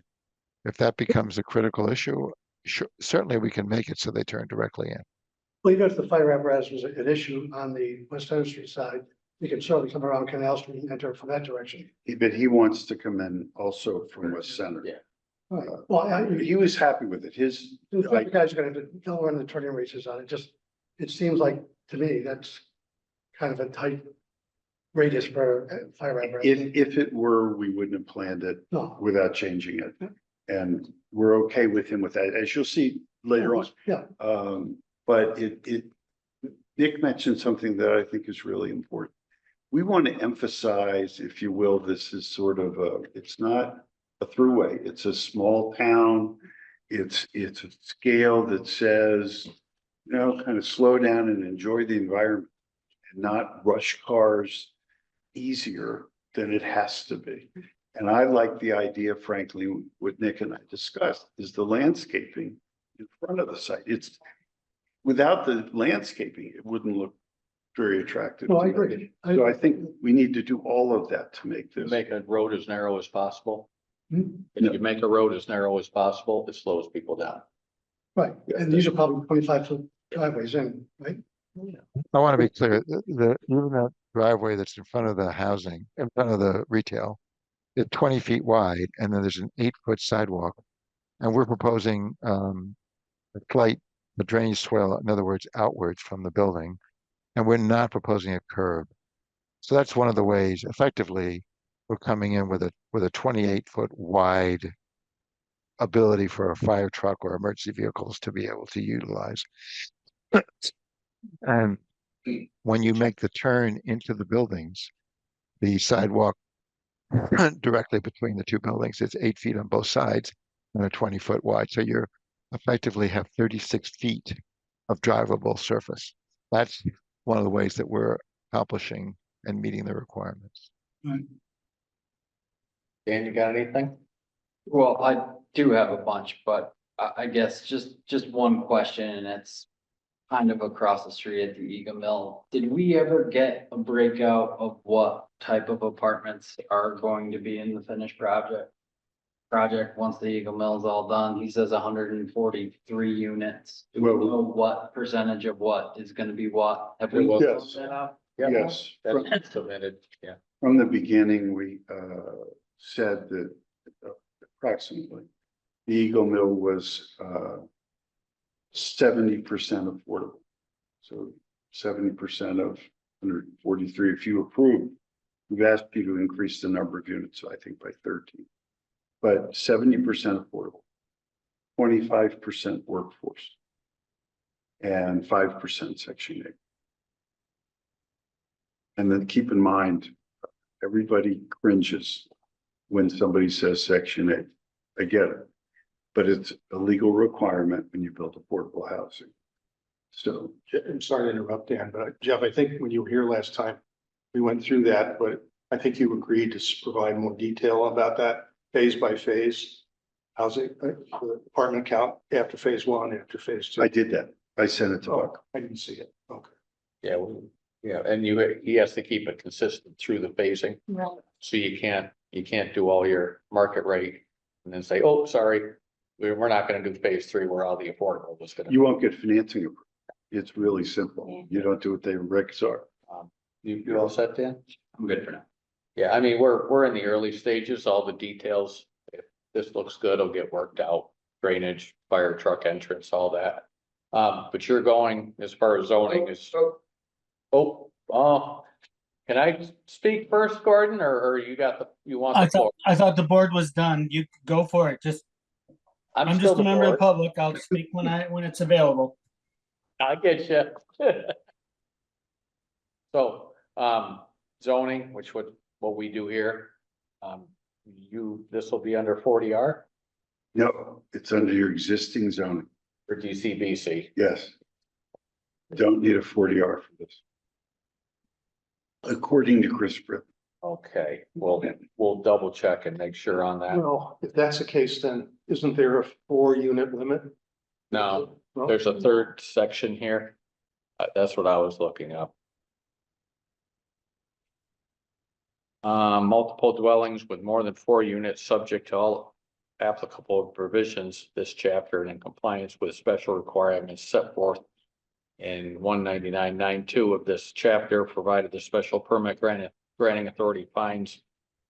if that becomes a critical issue, certainly we can make it so they turn directly in. Well, if the fire apparatus was an issue on the West Center Street side, you can certainly come around Canal Street and enter from that direction. but he wants to come in also from West Center. Yeah. Right. Well, He was happy with it. the guys are gonna have to, they'll run the turning races on it. It seems like, to me, that's kind of a tight radius for a fire apparatus. If it were, we wouldn't have planned it No. without changing it. And we're okay with him with that, as you'll see later on. Yeah, But Nick mentioned something that I think is really important. We want to emphasize, if you will, this is sort of it's not a throughway. It's a small town. It's a scale that says, kind of slow down and enjoy the environment and not rush cars easier than it has to be. And I like the idea, frankly, what Nick and I discussed, is the landscaping in front of the site. It's without the landscaping, it wouldn't look very attractive. no, I agree. So I think we need to do all of that to make this. Make a road as narrow as possible. Hmm? If you make a road as narrow as possible, it slows people down. Right, and these are probably 25-foot driveways in, right? I want to be clear, even that driveway that's in front of the housing, in front of the retail, is 20 feet wide, and then there's an 8-foot sidewalk. And we're proposing the drainage swale, in other words, outwards from the building. And we're not proposing a curb. So that's one of the ways, effectively, we're coming in with a 28-foot wide ability for a fire truck or emergency vehicles to be able to utilize. And when you make the turn into the buildings, the sidewalk directly between the two buildings, it's 8 feet on both sides and a 20-foot wide. So you're effectively have 36 feet of drivable surface. That's one of the ways that we're accomplishing and meeting the requirements. Dan, you got anything? Well, I do have a bunch, but I guess just one question, and it's kind of across the street at the Eagle Mill. Did we ever get a breakout of what type of apartments are going to be in the finished project once the Eagle Mill is all done? He says 143 units. Do we Well- know what percentage of what is gonna be what? Have we Yes. looked that up? Yes, That's submitted, yeah. from the beginning, we said that approximately the Eagle Mill was 70% affordable. So 70% of 143, if you approve, we've asked you to increase the number of units, I think by 13. But 70% affordable, 25% workforce, and 5% Section 8. And then keep in mind, everybody cringes when somebody says Section 8. I get it, but it's a legal requirement when you build affordable housing. So, I'm sorry to interrupt, Dan, but Jeff, I think when you were here last time, we went through that, but I think you agreed to provide more detail about that phase by phase housing, the apartment count after phase 1, after phase 2. I did that. I sent it to Oh, Buck. I didn't see it. Okay. Yeah, and he has to keep it consistent through the phasing. Right. So you can't do all your market rate and then say, oh, sorry, we're not gonna do phase 3 where all the affordable was gonna. You won't get financing approved. It's really simple. You don't do what the regs are. You all set, Dan? I'm good for now. Yeah, I mean, we're in the early stages, all the details. If this looks good, it'll get worked out. Drainage, fire truck entrance, all that. But you're going as far as zoning is. Can I speak first, Gordon, or you want the floor? I thought the board was done. You go for it. I'm still just a the member of the board. public. I'll speak when it's available. I get you. So, zoning, which what we do here, this will be under 40R No, it's under your existing zoning. for DCBC. Yes. Don't need a 40R for this. According to Chris Britt. Okay, we'll double check and make sure on that. Well, if that's the case, then isn't there a 4-unit limit? No, No? there's a third section here. That's what I was looking up. Multiple dwellings with more than 4 units subject to all applicable provisions, this chapter and in compliance with special requirements set forth in 199.92 of this chapter, provided the special permit granting authority finds,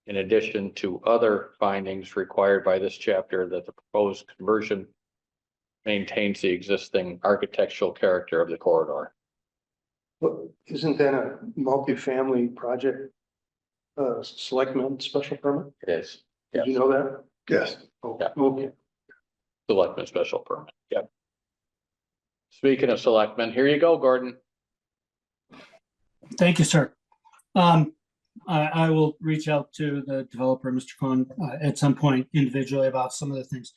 in addition to other findings required by this chapter, that the proposed conversion maintains the existing architectural character of the corridor. But isn't that a multifamily project? Selectmen special permit? It is. Did you know that? Yes. Oh, Yeah. okay. Selectmen special permit, yep. Speaking of selectmen, here you go, Gordon. Thank you, sir. I will reach out to the developer, Mr. Cohen, at some point individually about some of the things.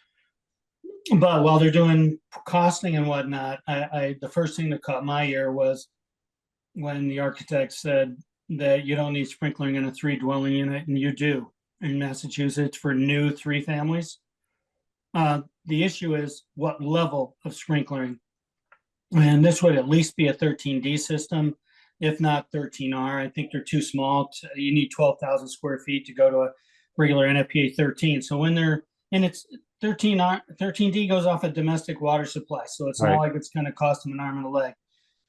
But while they're doing costing and whatnot, the first thing that caught my ear was when the architect said that you don't need sprinklering in a 3-dwelling unit, and you do in Massachusetts for new 3 families. The issue is what level of sprinkling. And this would at least be a 13D system, if not 13R. I think they're too small. You need 12,000 square feet to go to a regular NFPA 13. So when it's 13D goes off a domestic water supply. So it's not like it's going to cost them an arm and a leg.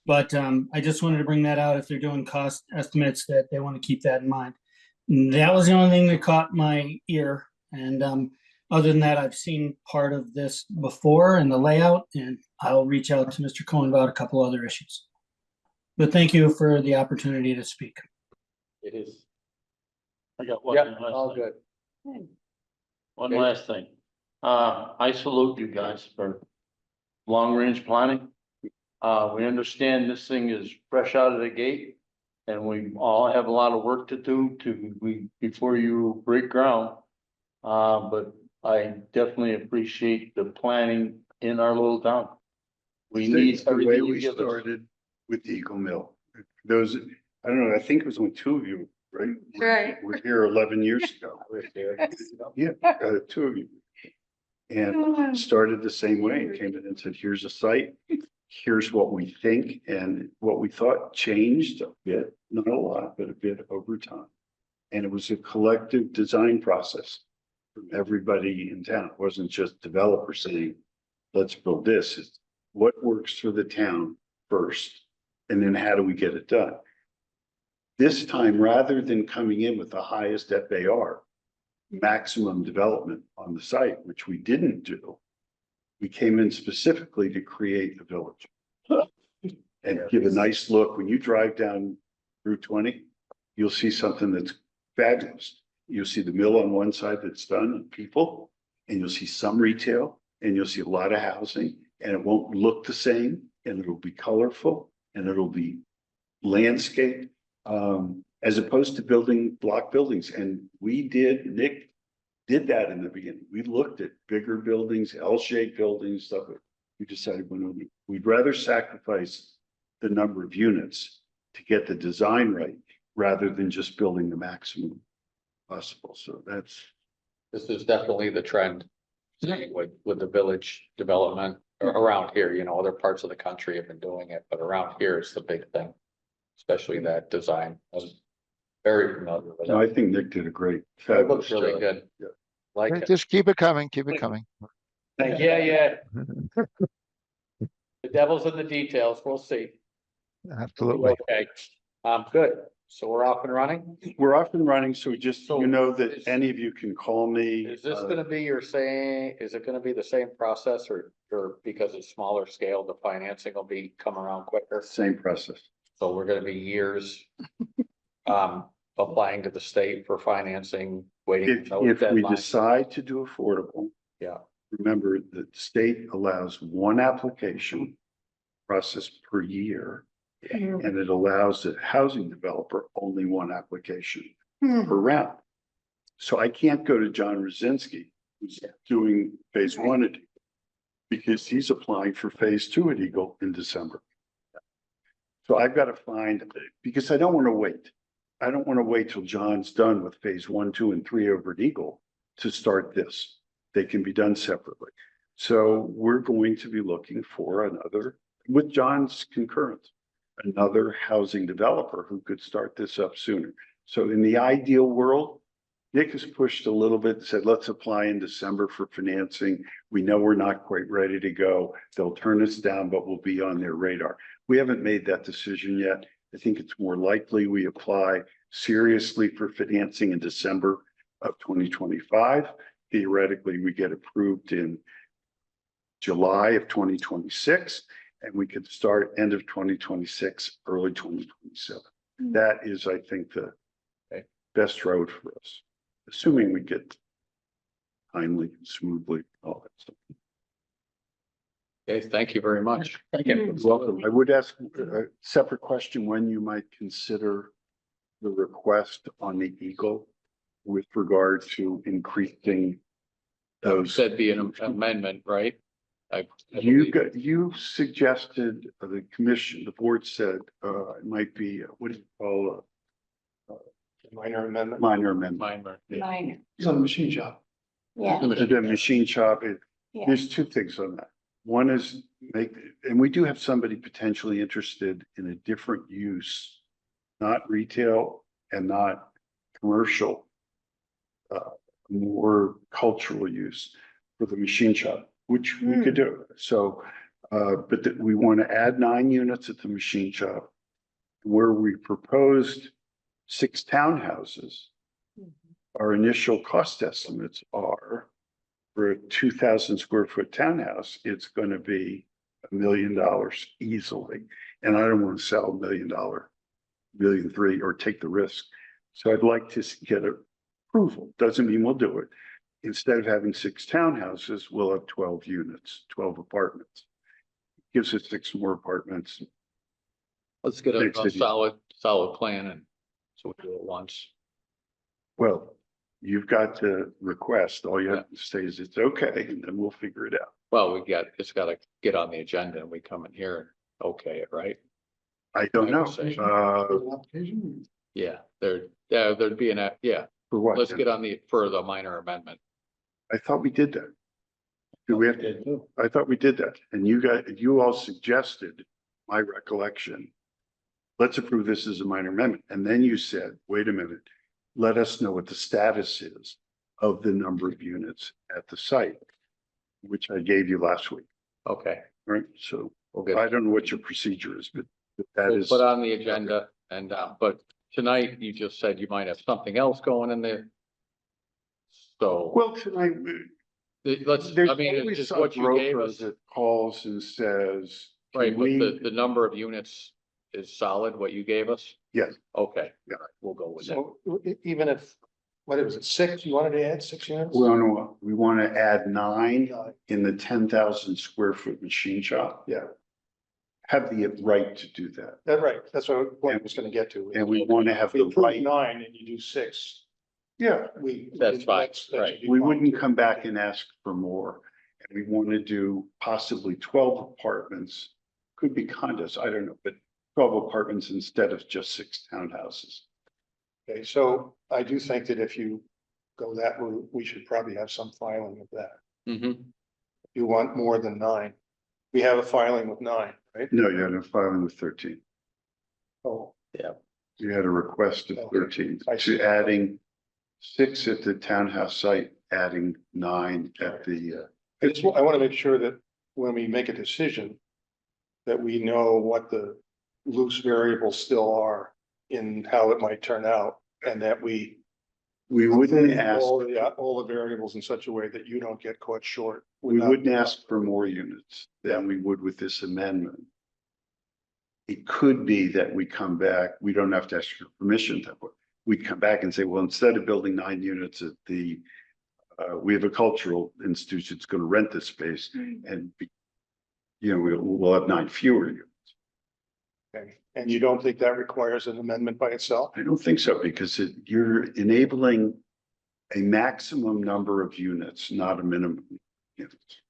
But I just wanted to bring that out if they're doing cost estimates, that they want to keep that in mind. That was the only thing that caught my ear. And Other than that, I've seen part of this before in the layout, and I'll reach out to Mr. Cohen about a couple other issues. But thank you for the opportunity to speak. It is. I got one Yep, last all thing. good. One Okay. last thing. I salute you guys for long-range planning. We understand this thing is fresh out of the gate. And we all have a lot of work to do before you break ground. But I definitely appreciate the planning in our little town. We need The way everything you we give us. started with Eagle Mill. Those, I don't know, I think it was only two of you, right? Right. We're here 11 years ago. Yeah, two of you. And started the same way, came in and said, here's a site, here's what we think, and what we thought changed a bit, not a lot, but a bit over time. And it was a collective design process from everybody in town. It wasn't just developers saying, let's build this. It's what works for the town first, and then how do we get it done? This time, rather than coming in with the highest FAR, maximum development on the site, which we didn't do, we came in specifically to create the village and give a nice look. When you drive down Route 20, you'll see something that's fabulous. You'll see the mill on one side that's done and people, and you'll see some retail, and you'll see a lot of housing, and it won't look the same, and it'll be colorful, and it'll be landscape, as opposed to building block buildings. And Nick did that in the beginning. We looked at bigger buildings, L-shaped buildings, stuff. We decided we'd rather sacrifice the number of units to get the design right, rather than just building the maximum possible. So that's. This is definitely the trend with the village development around here, you know, other parts of the country have been doing it, but around here is the big thing. Especially that design. I was very familiar with No, I it. think Nick did a great, It fabulous looks really job. good. Yeah. Like Okay, it. just keep it coming, keep it coming. Yeah. The devil's in the details. We'll see. Absolutely. Okay, good. So we're off and running. We're off and running, so just, So you know, is- that any of you can call me. Is this gonna be is it gonna be the same process or because it's smaller scale, the financing will be come around quicker? Same process. So we're gonna be years applying to the state for financing, waiting. for those If we deadlines. decide to do affordable. Yeah. Remember that the state allows one application process per year. And it allows the housing developer only one application per round. So I can't go to John Rosinski, who's doing phase one at Eagle, because he's applying for phase two at Eagle in December. So I've got to find, because I don't want to wait. I don't want to wait till John's done with phase 1, 2, and 3 over at Eagle to start this. They can be done separately. So we're going to be looking for another, with John's concurrence, another housing developer who could start this up sooner. So in the ideal world, Nick has pushed a little bit, said, let's apply in December for financing. We know we're not quite ready to go. They'll turn us down, but we'll be on their radar. We haven't made that decision yet. I think it's more likely we apply seriously for financing in December of 2025. Theoretically, we get approved in July of 2026, and we could start end of 2026, early 2027. That is, I think, the best road for us, assuming we get timely, smoothly, all that stuff. Okay, thank you very much. Mm. You're welcome. I would ask a separate question when you might consider the request on the Eagle with regard to increasing those. Said be an amendment, right? You suggested the commission, the board said, it might be, what do you call Minor amendment. minor amendment? Minor. Minor, It's on a machine shop. yeah. The machine shop, Yeah. there's two things on that. One is and we do have somebody potentially interested in a different use, not retail and not commercial, more cultural use for the machine shop, which we could do. So, but that we want to add 9 units at the machine shop where we proposed 6 townhouses. Our initial cost estimates are for a 2,000 square foot townhouse, it's gonna be $1 million easily. And I don't want to sell $1 million, 1.3 million, or take the risk. So I'd like to get approval. Doesn't mean we'll do it. Instead of having 6 townhouses, we'll have 12 units, 12 apartments. Gives us 6 more apartments. Let's get Makes a it easy. solid plan and so we do it once. Well, you've got to request. All you have to say is it's okay, and then we'll figure it out. Well, it's gotta get on the agenda and we come in here and okay it, right? I don't I know. would say. There's an application. Yeah, there'd be yeah, For what? let's get on for the minor amendment. I thought we did that. Do we have to? I thought we did that. And you all suggested, my recollection, let's approve this as a minor amendment. And then you said, wait a minute, let us know what the status is of the number of units at the site, which I gave you last week. Okay, Right? So we'll get. I don't know what your procedure is, but that We'll is. put on the agenda and, but tonight you just said you might have something else going in there. So, Well, tonight, let's, there's I mean, always it's some what you gave broker us, that calls and says, right, can but we, the number of units is solid, what you gave us? yes, Okay. Yeah. We'll go with that. So even if, what was it, 6, you wanted to add 6 units? we want to add 9 in the 10,000 square foot machine shop. Yeah, Have the right to do that. that's right. That's what I was gonna get to. And we want to have We the approve right. 9 and you do 6. Yeah, That's fine, right. we wouldn't come back and ask for more. And we want to do possibly 12 apartments, could be condos, I don't know, but 12 apartments instead of just 6 townhouses. Okay, so I do think that if you go that route, we should probably have some filing of that. Mm-hmm. You want more than 9. We have a filing with 9, right? No, you had a filing with 13. Oh, You had a request of Okay, 13, I see. to adding 6 at the townhouse site, adding 9 at the, I want to make sure that when we make a decision, that we know what the loose variables still are in how it might turn out, and that we we wouldn't approve ask, all the variables in such a way that you don't get caught short. we without- wouldn't ask for more units than we would with this amendment. It could be that we come back, we don't have to ask for permission, that we'd come back and say, well, instead of building 9 units at the, we have a cultural institution that's going to rent this space and we'll have 9 fewer units. Okay. And you don't think that requires an amendment by itself? I don't think so, because you're enabling a maximum number of units, not a minimum units.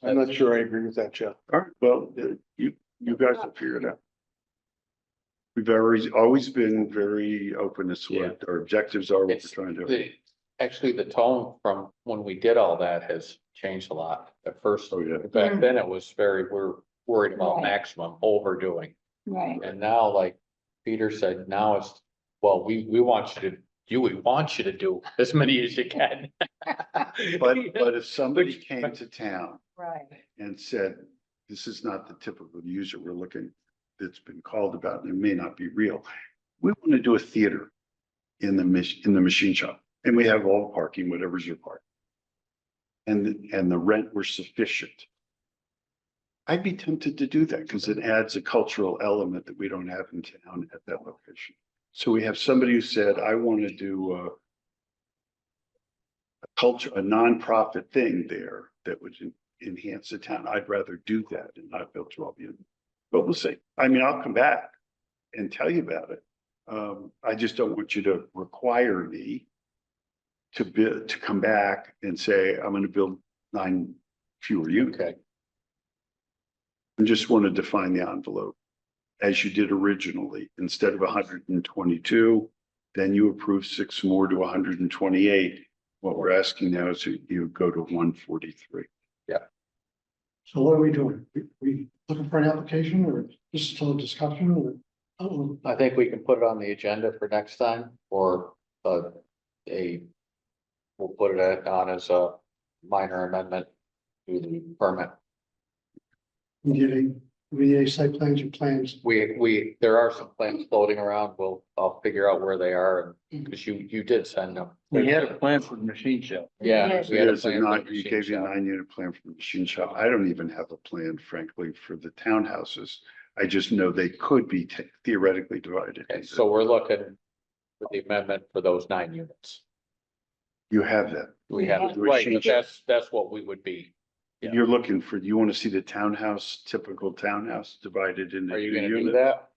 I'm not sure I agree with that, Jeff. All right, well, you guys will figure it out. We've always been very open as to what our objectives are, what we're It's trying to do. actually, the tone from when we did all that has changed a lot. At first, Oh, yeah. back then it was we're worried about Right. maximum overdoing. Right. And now, like Peter said, now it's, well, we want we want you to do as many as you can. But if somebody came to town Right. and said, this is not the typical user we're looking, that's been called about, and it may not be real. We want to do a theater in the machine shop, and we have all the parking, whatever's your part. And the rent were sufficient. I'd be tempted to do that because it adds a cultural element that we don't have in town at that location. So we have somebody who said, I want to do a nonprofit thing there that would enhance the town. I'd rather do that and not build 12 units. But we'll see. I mean, I'll come back and tell you about it. I just don't want you to require me to come back and say, I'm going to build 9 fewer units. Okay, I just want to define the envelope as you did originally. Instead of 122, then you approve 6 more to 128. What we're asking now is you go to 143. So what are we doing? We looking for an application or just still a discussion or? Oh, I think we can put it on the agenda for next time or we'll put it on as a minor amendment to the permit. we VA site plans and plans. There are some plans floating around. I'll figure out where they are and, because you did send them. We had a plan for the machine shop. Yeah. Yes. we had a There's a plan for the nine, you machine gave you a shop. 9-unit plan for the machine shop. I don't even have a plan, frankly, for the townhouses. I just know they could be theoretically divided. Okay, so we're looking for the amendment for those 9 units. You have that. We have, Yeah. right, but that's what we would be. Yeah. You're looking for, you want to see the townhouse, typical townhouse divided into Are you 2 gonna do units? that?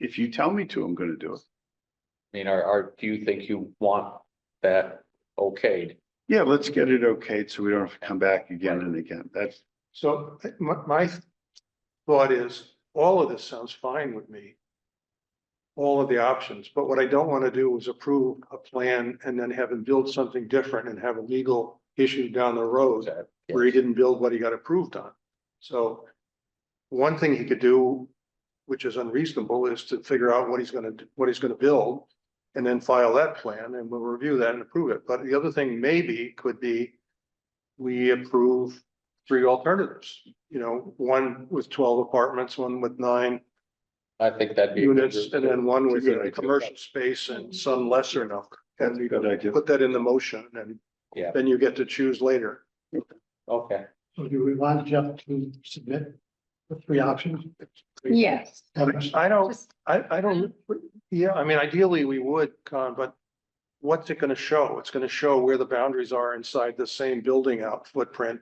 If you tell me to, I'm gonna do it. I mean, do you think you want that okayed? Yeah, let's get it okayed so we don't have to come back again and again. That's, So my thought is, all of this sounds fine with me. All of the options, but what I don't want to do is approve a plan and then have him build something different and have a legal issue down the road where he didn't build what he got approved on. So one thing he could do, which is unreasonable, is to figure out what he's gonna build and then file that plan and we'll review that and approve it. But the other thing maybe could be we approve 3 alternatives, one with 12 apartments, one with 9 I think that'd be. a good units, route and too. then one with Good a idea. commercial space and some lesser number. that's a good idea. Put that in the motion and Yeah. then you get to choose later. Okay, So do we want Jeff to submit the 3 options? Yes. I don't, Just- I don't, yeah, I mean, ideally we would, Con, but what's it gonna show? It's gonna show where the boundaries are inside the same building out footprint.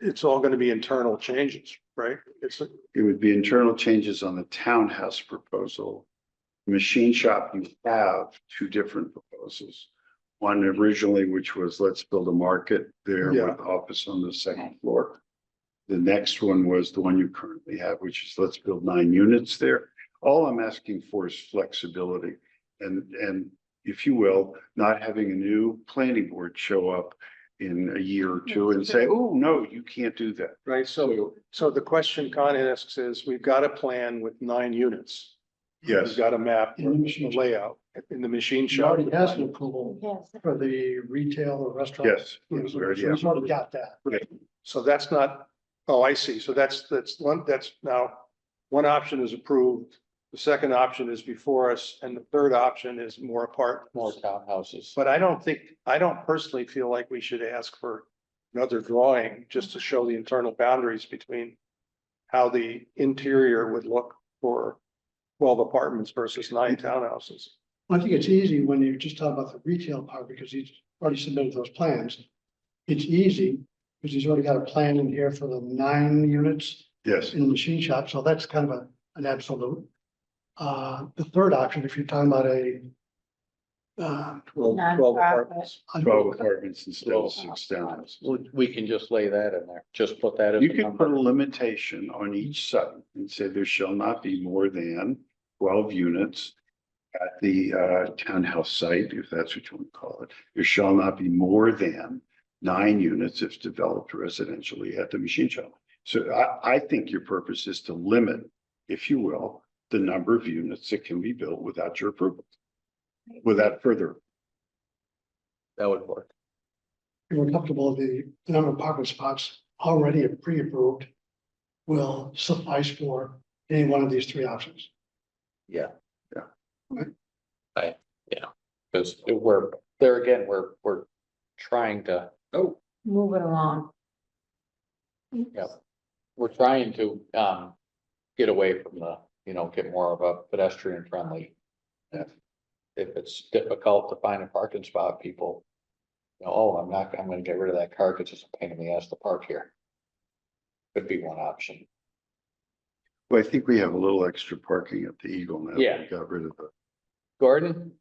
It's all gonna be internal changes, right? It would be internal changes on the townhouse proposal. Machine shop, you have 2 different proposals. One originally, which was let's build a market there Yeah. with office on the 2nd floor. The next one was the one you currently have, which is let's build 9 units there. All I'm asking for is flexibility and if you will, not having a new planning board show up in a year or 2 and say, oh, no, you can't do that. Right, so the question Con asks is, we've got a plan with 9 units. Yes, We've got a map, In the machine the shop. layout in the machine She shop. already has an approval Yes. for the retail or restaurant. yes. So we already he's have. already got that. So that's not, oh, I see. So that's now, one option is approved. The second option is before us and the third option is more apartments. more townhouses. But I don't personally feel like we should ask for another drawing just to show the internal boundaries between how the interior would look for 12 apartments versus 9 townhouses. I think it's easy when you just talk about the retail part because he's already submitted those plans. It's easy because he's already got a plan in here for the 9 units Yes, in the machine shop. So that's kind of an absolute. The third option, if you're talking about a 12 Non-profit. apartments. 12 apartments instead of 6 townhouses. We can just lay that in there, just put that as. You a can number. put a limitation on each site and say there shall not be more than 12 units at the townhouse site, if that's what you want to call it. There shall not be more than 9 units if developed residentially at the machine shop. So I think your purpose is to limit, if you will, the number of units that can be built without your approval, without further. That would work. We're comfortable the number of parking spots already pre-approved will suffice for any one of these 3 options. Yeah. Yeah. Because we're, there again, we're trying to, Move it along. yeah. We're trying to, get away from get more of a pedestrian friendly. If it's difficult to find a parking spot, people, oh, I'm gonna get rid of that car because it's a pain in the ass to park here. Could be one option. Well, I think we have a little extra parking at the Eagle now. that Yeah. We got rid of the. Gordon?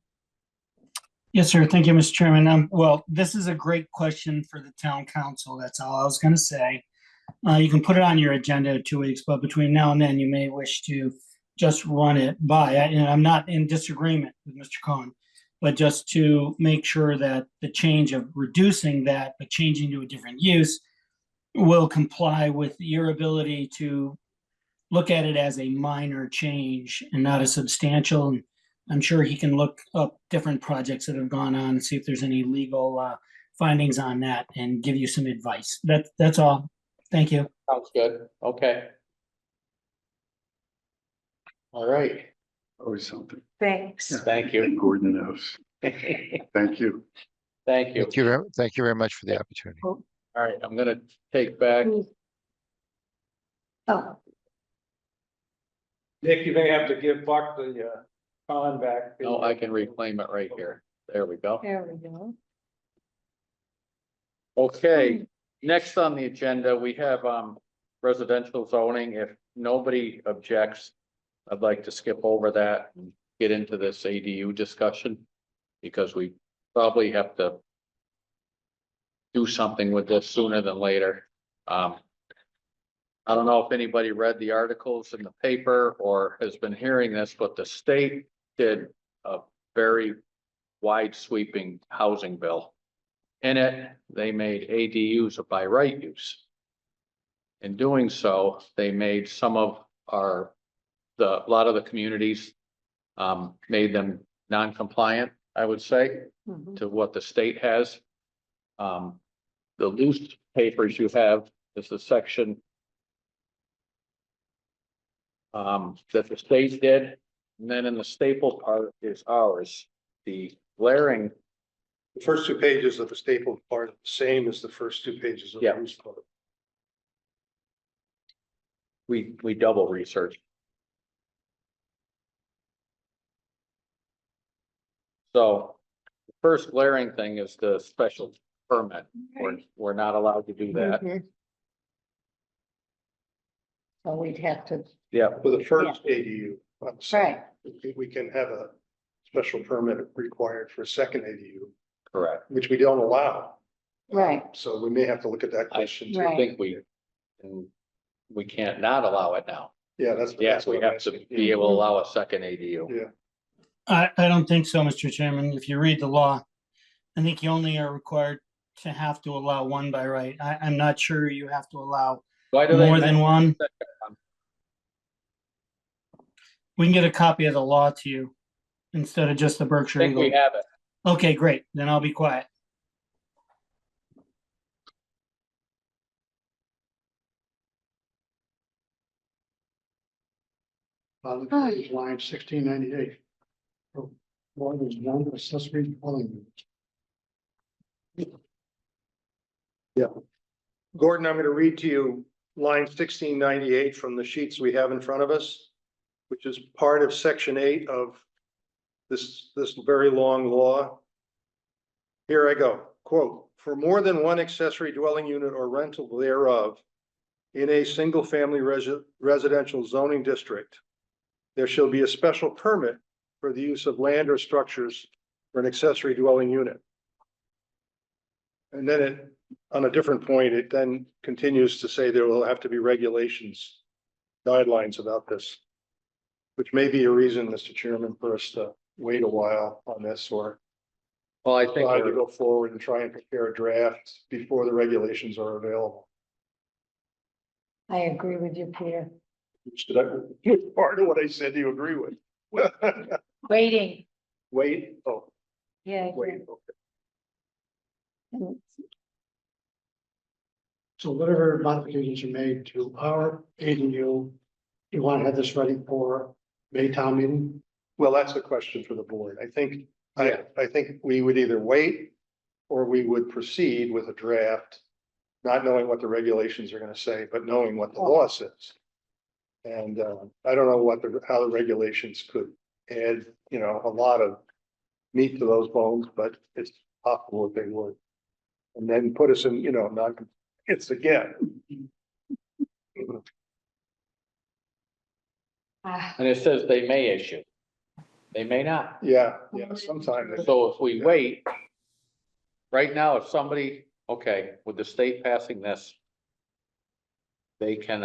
Yes, sir. Thank you, Mr. Chairman. Well, this is a great question for the town council. That's all I was going to say. You can put it on your agenda in 2 weeks, but between now and then, you may wish to just run it by. And I'm not in disagreement with Mr. Cohen, but just to make sure that the change of reducing that, but changing to a different use will comply with your ability to look at it as a minor change and not a substantial. And I'm sure he can look up different projects that have gone on and see if there's any legal findings on that and give you some advice. That's all. Thank you. Sounds good. Okay. All right, Always something. Thanks. thank you. Gordon knows. Thank you. Thank you. Thank you very much for the opportunity. All right, I'm gonna take back, Oh, Nick, you may have to give Buck the, con back. no, I can reclaim it right here. There we go. there we go. Okay, next on the agenda, we have residential zoning. If nobody objects, I'd like to skip over that and get into this ADU discussion. Because we probably have to do something with this sooner than later. I don't know if anybody read the articles in the paper or has been hearing this, but the state did a very wide sweeping housing bill. In it, they made ADUs a by right use. In doing so, they made some of a lot of the communities, made them non-compliant, I would say, Mhm. to what the state has. The loose papers you have is the section that the state did, and then in the staple part is ours. The glaring, The first two pages of the stapled part are the same as the first two pages of the Yeah. loose part. we double research. So the first glaring thing is the special permit. We're not allowed to do that. Mhm. So we'd have to, Yeah, For the first ADU, on the site, right, we can have a special permit required for a second ADU, correct. which we don't allow. right, So we may have to look at that question too. Right. I think we can't not allow it now. Yeah, that's. Yes, that's we what I'm have to asking. be able to allow a second ADU. Yeah. I don't think so, Mr. Chairman. If you read the law, I think you only are required to have to allow one by right. I'm not sure you have to allow Why do they? more than mention one. second? We can get a copy of the law to you instead of just the I Berkshire think we Eagle. have it. Okay, great. Then I'll be quiet. On page line 1698. More than one accessory dwelling unit. Gordon, I'm going to read to you line 1698 from the sheets we have in front of us, which is part of section 8 of this very long law. Here I go, quote, "For more than one accessory dwelling unit or rental thereof in a single-family residential zoning district, there shall be a special permit for the use of land or structures for an accessory dwelling unit." And then on a different point, it then continues to say there will have to be regulations, guidelines about this, which may be a reason, Mr. Chairman, for us to wait a while on this or Well, I think try to we're- go forward and try and prepare a draft before the regulations are available. I agree with you, Peter. Should I, part of what I said you agree with? Waiting, Wait, oh, yeah. wait, okay. And So whatever modifications are made to our ADU, you want to have this ready for May town meeting? Well, that's a question for the board. I think, I think we would either wait or we would proceed with a draft, not knowing what the regulations are gonna say, but knowing what the law says. And I don't know how the regulations could add, a lot of meat to those bones, but it's possible that they would. And then put us in, it's again. and it says they may issue. They may not. Yeah, sometime. So if we wait, right now, if somebody, okay, with the state passing this, they can,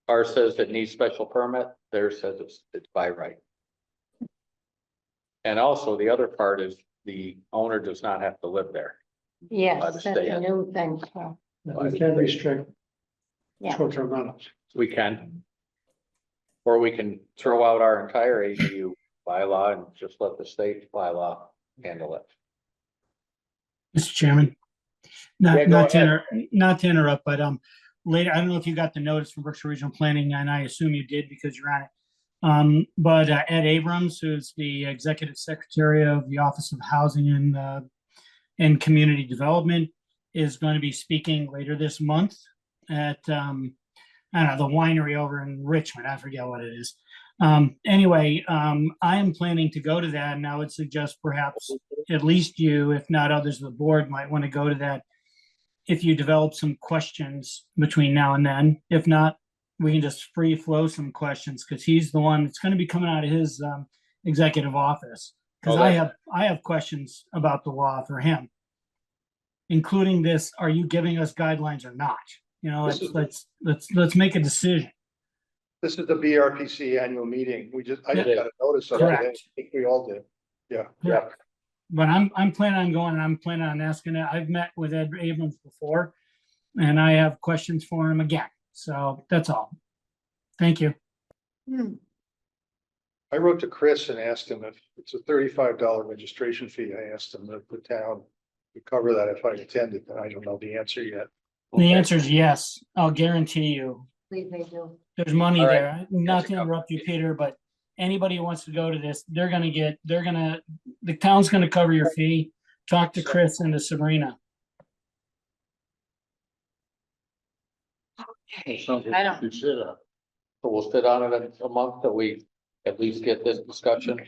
ours says it needs special permit, theirs says it's by right. And also the other part is the owner does not have to live there. yes, By the that's state. a new thing, so, We can restrict yeah. short-term rentals. We can. Or we can throw out our entire ADU bylaw and just let the state bylaw handle it. Mr. Chairman. Yeah, Not, go not to ahead. not to interrupt, but later, I don't know if you got the notice from Berkshire Regional Planning, and I assume you did because you're on it. But Ed Abrams, who's the Executive Secretary of the Office of Housing and Community Development, is going to be speaking later this month at, I don't know, the winery over in Richmond. I forget what it is. Anyway, I am planning to go to that, and I would suggest perhaps at least you, if not others of the board, might want to go to that if you develop some questions between now and then. If not, we can just free flow some questions, because he's the one that's going to be coming out of his executive office. Because I have questions about the law for him, including this: are you giving us guidelines or not? You know, let's make a decision. This is the BRPC annual meeting. I just got a notice of it. Correct. I think we all did. Yeah. Correct. But I'm planning on going, and I'm planning on asking it. I've met with Ed Abrams before, and I have questions for him again. So that's all. Thank you. I wrote to Chris and asked him if it's a $35 registration fee. I asked him if the town would cover that if I attended, and I don't know the answer yet. The answer is yes. I'll guarantee you. Please, they do. There's money All right. there. Not to interrupt you, Peter, but anybody who wants to go to this, the town's gonna cover your fee. Talk to Chris and to Sabrina. I don't- So we'll sit on it a month that we at least get this discussion.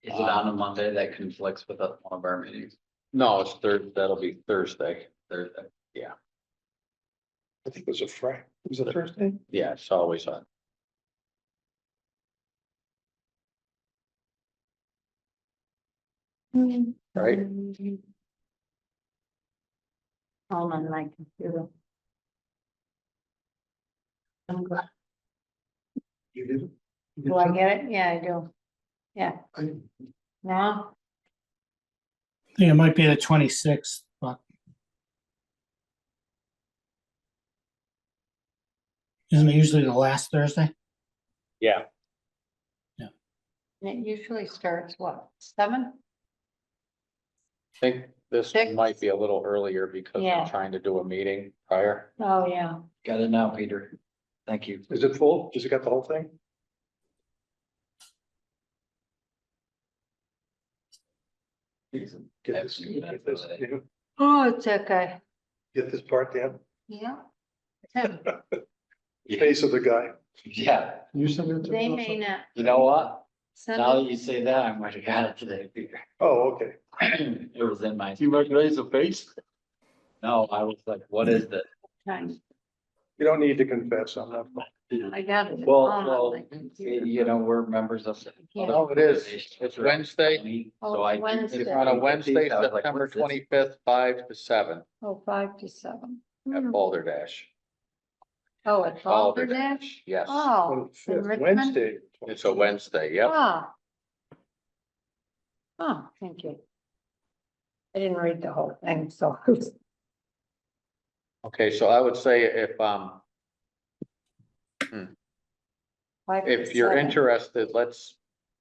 Is it on a Monday that conflicts with one of our meetings? No, it's that'll be Thursday. Thursday? I think it was a Friday. Was it Thursday? Yeah, it's always on. Right. All on my computer. I'm glad. You did? Do I get it? Yeah, I do. Yeah. Now, I think it might be the 26th, but. Isn't it usually the last Thursday? Yeah. it usually starts what, 7? I think this Six. might be a little earlier because Yeah. we're trying to do a meeting prior. Oh, yeah. Got it now, Peter. Thank you. Is it full? Does it got the whole thing? Get Oh, it's okay. this part down. Yeah. Face of the guy. Yeah, You send it to They me may also? not. you know what? send Now it- that you say that, I might have got it today, Peter. Oh, okay. It was in my, You recognize the face? no, I was like, what is that? Time. You don't need to confess. I'm not. I got it. Well, on well, my computer. you know, we're members of. Yeah. No, it is. It's Wednesday. So I. Oh, Wednesday. It's on a Wednesday, I was like, September what's this? 25th, 5 to 7 Oh, 5 to 7. at Balderdash. Oh, it's Balderdash? Yes, Oh. in 25th, Richmond? Wednesday. it's a Wednesday, yep. Ah. Oh, thank you. I didn't read the whole thing, so. Okay, so I would say if 5 if to you're 7. interested,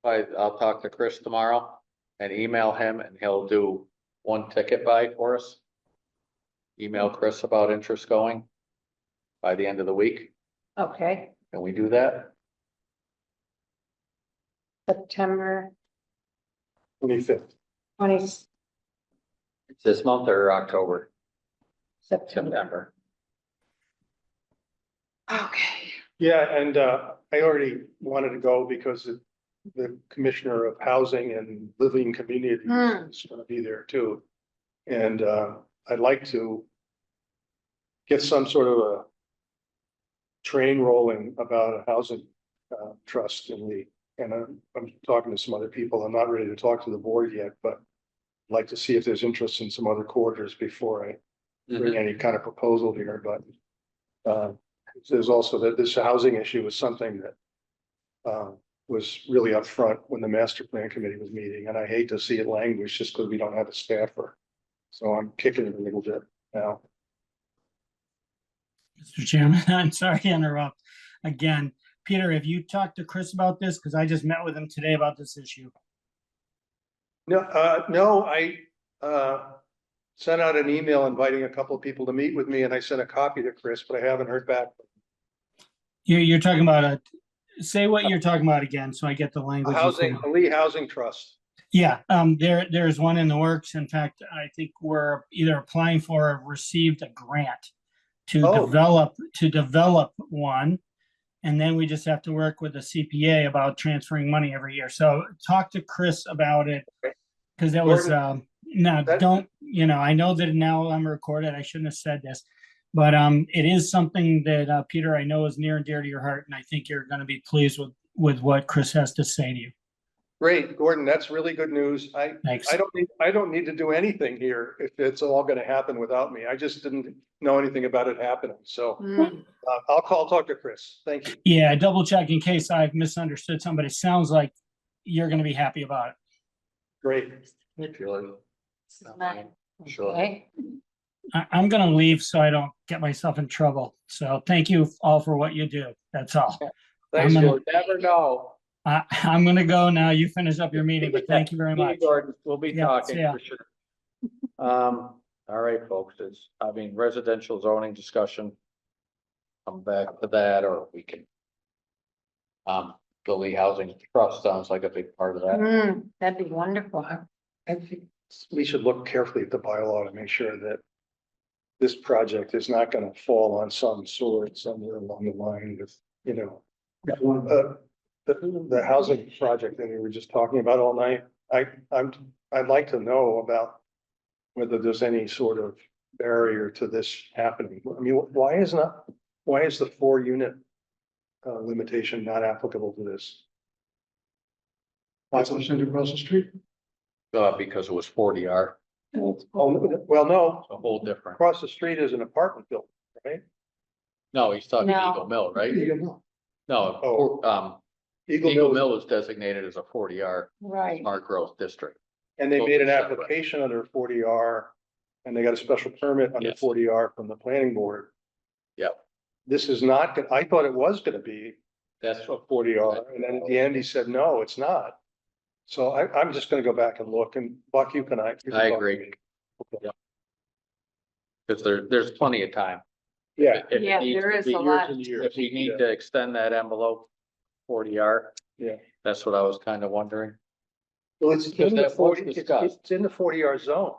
I'll talk to Chris tomorrow and email him and he'll do one ticket buy for us. Email Chris about interest going by the end of the week. Okay, Can we do that? September 25th. 20, It's this month or October, September. September? Okay. Yeah, and I already wanted to go because the Commissioner of Housing and Living Communities Hmm. is gonna be there too. And I'd like to get some sort of a train rolling about a housing trust and I'm talking to some other people. I'm not ready to talk to the board yet, but I'd like to see if there's interest in some other quarters before I bring any kind of proposal here, but there's also that this housing issue was something that was really upfront when the master plan committee was meeting, and I hate to see it languish just because we don't have a staffer. So I'm kicking it a little bit now. Mr. Chairman, I'm sorry to interrupt again. Peter, have you talked to Chris about this? Because I just met with him today about this issue. No, sent out an email inviting a couple of people to meet with me, and I sent a copy to Chris, but I haven't heard back. You're talking about say what you're talking about again, so I get the A language. a Lee Housing Trust. Yeah, there's one in the works. In fact, I think we're either applying for or received a grant to Oh. develop one. And then we just have to work with the CPA about transferring money every year. So talk to Chris about it. Cause that was, no, That- don't, I know that now I'm recorded. I shouldn't have said this. But it is something that Peter, I know is near and dear to your heart, and I think you're gonna be pleased with what Chris has to say to you. Great, Gordon, that's really good news. Thanks. I don't need to do anything here if it's all gonna happen without me. I just didn't know anything about it happening, so Mm, I'll talk to Chris. Thank you. Yeah, double check in case I've misunderstood somebody. Sounds like you're gonna be happy about it. Great. Sure. okay. I'm gonna leave so I don't get myself in trouble. So thank you all for what you do. That's all. Thanks, I'm gonna- Gordon. Never know. I'm gonna go now. You finish up your meeting, but thank you very See you, much. Gordon. We'll be Yeah, talking see ya. for sure. All right, folks, residential zoning discussion. Come back to that, or we can. The Lee Housing Trust sounds like a big part of that. That'd be wonderful. I think we should look carefully at the bylaw to make sure that this project is not gonna fall on some sword somewhere along the line with, the housing project that we were just talking about all night. I'd like to know about whether there's any sort of barrier to this happening. I mean, why is the 4-unit limitation not applicable to this? 5% across the street. Because it was 40R, Oh, well, no, a whole different. across the street is an apartment building, right? No, he's talking No. Eagle Mill, right? You know, No, Oh. Eagle Mill is designated as a 40R Right. smart growth district. And they made an Totally separate. application under 40R, and they got a special permit under Yes. 40R from the planning board. Yep. This is not, I thought it was gonna be That's what 40R, and then at the end he said, no, it's not. So I'm just gonna go back and look, and Buck, you can I talk to agree. me. Because there's plenty of time. Yeah, If it Yeah, needs there to is be a years lot. and years, If you need Yeah. to extend that envelope, 40R. Yeah. That's what I was kind of wondering. well, it's Because in the that was 40, discussed. it's in the 40R zone.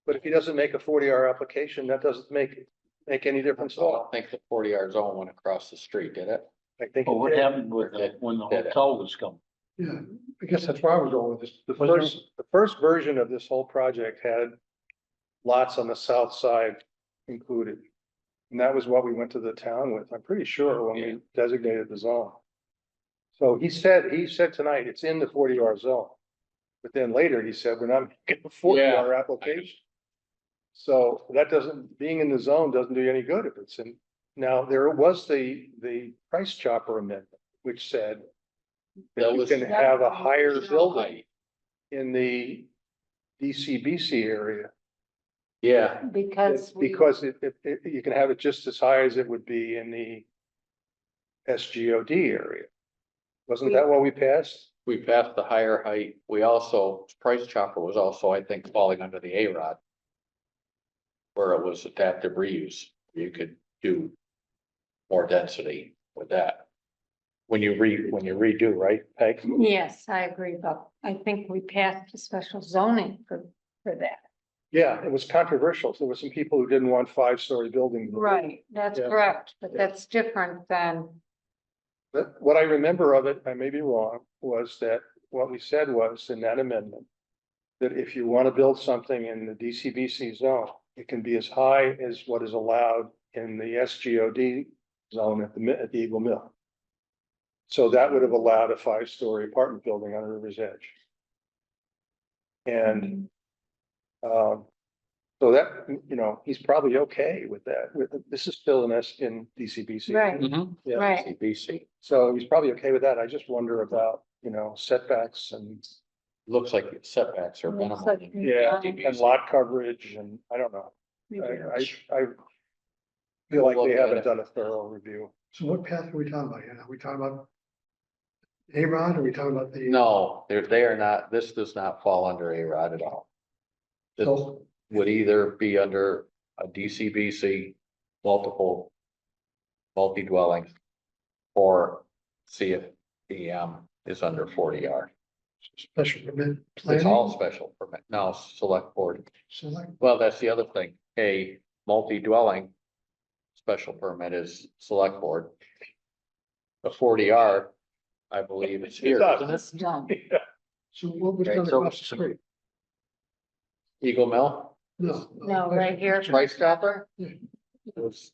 But if he doesn't make a 40R application, that doesn't make any difference at I all. don't think the 40R zone went across the street, did it? I think. But it what did. happened with that when the hotel was coming? Yeah, I guess that's where I was going with this. The first version of this whole project had lots on the south side included. And that was what we went to the town with, I'm pretty sure, when we designated the zone. So he said tonight, it's in the 40R zone. But then later he said, we're not making a 40R application. So that being in the zone doesn't do you any good if it's in. Now, there was the price chopper amendment, which said that That you was- can have a higher Height. building in the DCBC area. Yeah, Because Because you can have it just as high as it would be in the SGOD area. Wasn't that what we passed? we passed the higher height. We also, price chopper was also, I think, falling under the A-Rod. Where it was adaptive reuse. You could do more density with that. When you redo, right, Peg? yes, I agree, but I think we passed a special zoning for that. Yeah, it was controversial. There were some people who didn't want 5-story buildings. Right, that's Yeah. correct, but Yeah. that's different than, But what I remember of it, I may be wrong, was that what we said was in that amendment. That if you want to build something in the DCBC zone, it can be as high as what is allowed in the SGOD zone at the Eagle Mill. So that would have allowed a 5-story apartment building on River's Edge. And so that, he's probably okay with that. This is still in DCBC. right, Yeah. right. CBC. So he's probably okay with that. I just wonder about, setbacks and Looks like setbacks are Looks minimal. like- Yeah, DCBC. and lot coverage and I don't know. I feel We'll like look they at haven't it. done a thorough review. So what path are we talking about here? Are we talking about A-Rod? Are we talking about the? No, they are not, this does not fall under A-Rod at all. This, So would either be under a DCBC, multiple multi-dwelling, or see if the is under 40R. Special permit It's all planning. special permit, no, select board. Select, Well, that's the other thing, a multi-dwelling special permit is select board. The 40R, I believe is here, isn't it? It's done. so what was Okay, done so- across the street? Eagle Mill, No. No, right here. Price Chopper? Yeah. It was,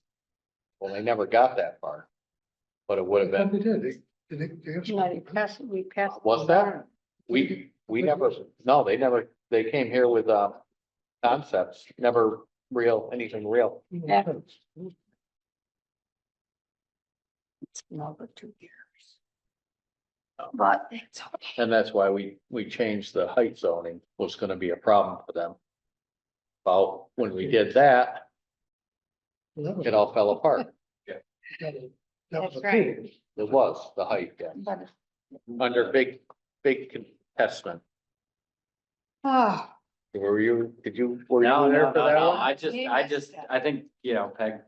well, they never got that far. But it would have been, They did, they have No, some- we passed. was that? We never, no, they never, they came here with concepts, never anything real. Yeah. It's been over 2 years. But it's okay. And that's why we changed the height zoning, was gonna be a problem for them. Well, when we did that, Well, that was- it all fell apart. that was That's a right. pain. It was the height, yeah, But, under big contestment. oh, Were you there No, for no, that no, no, one? I think, you know, Peg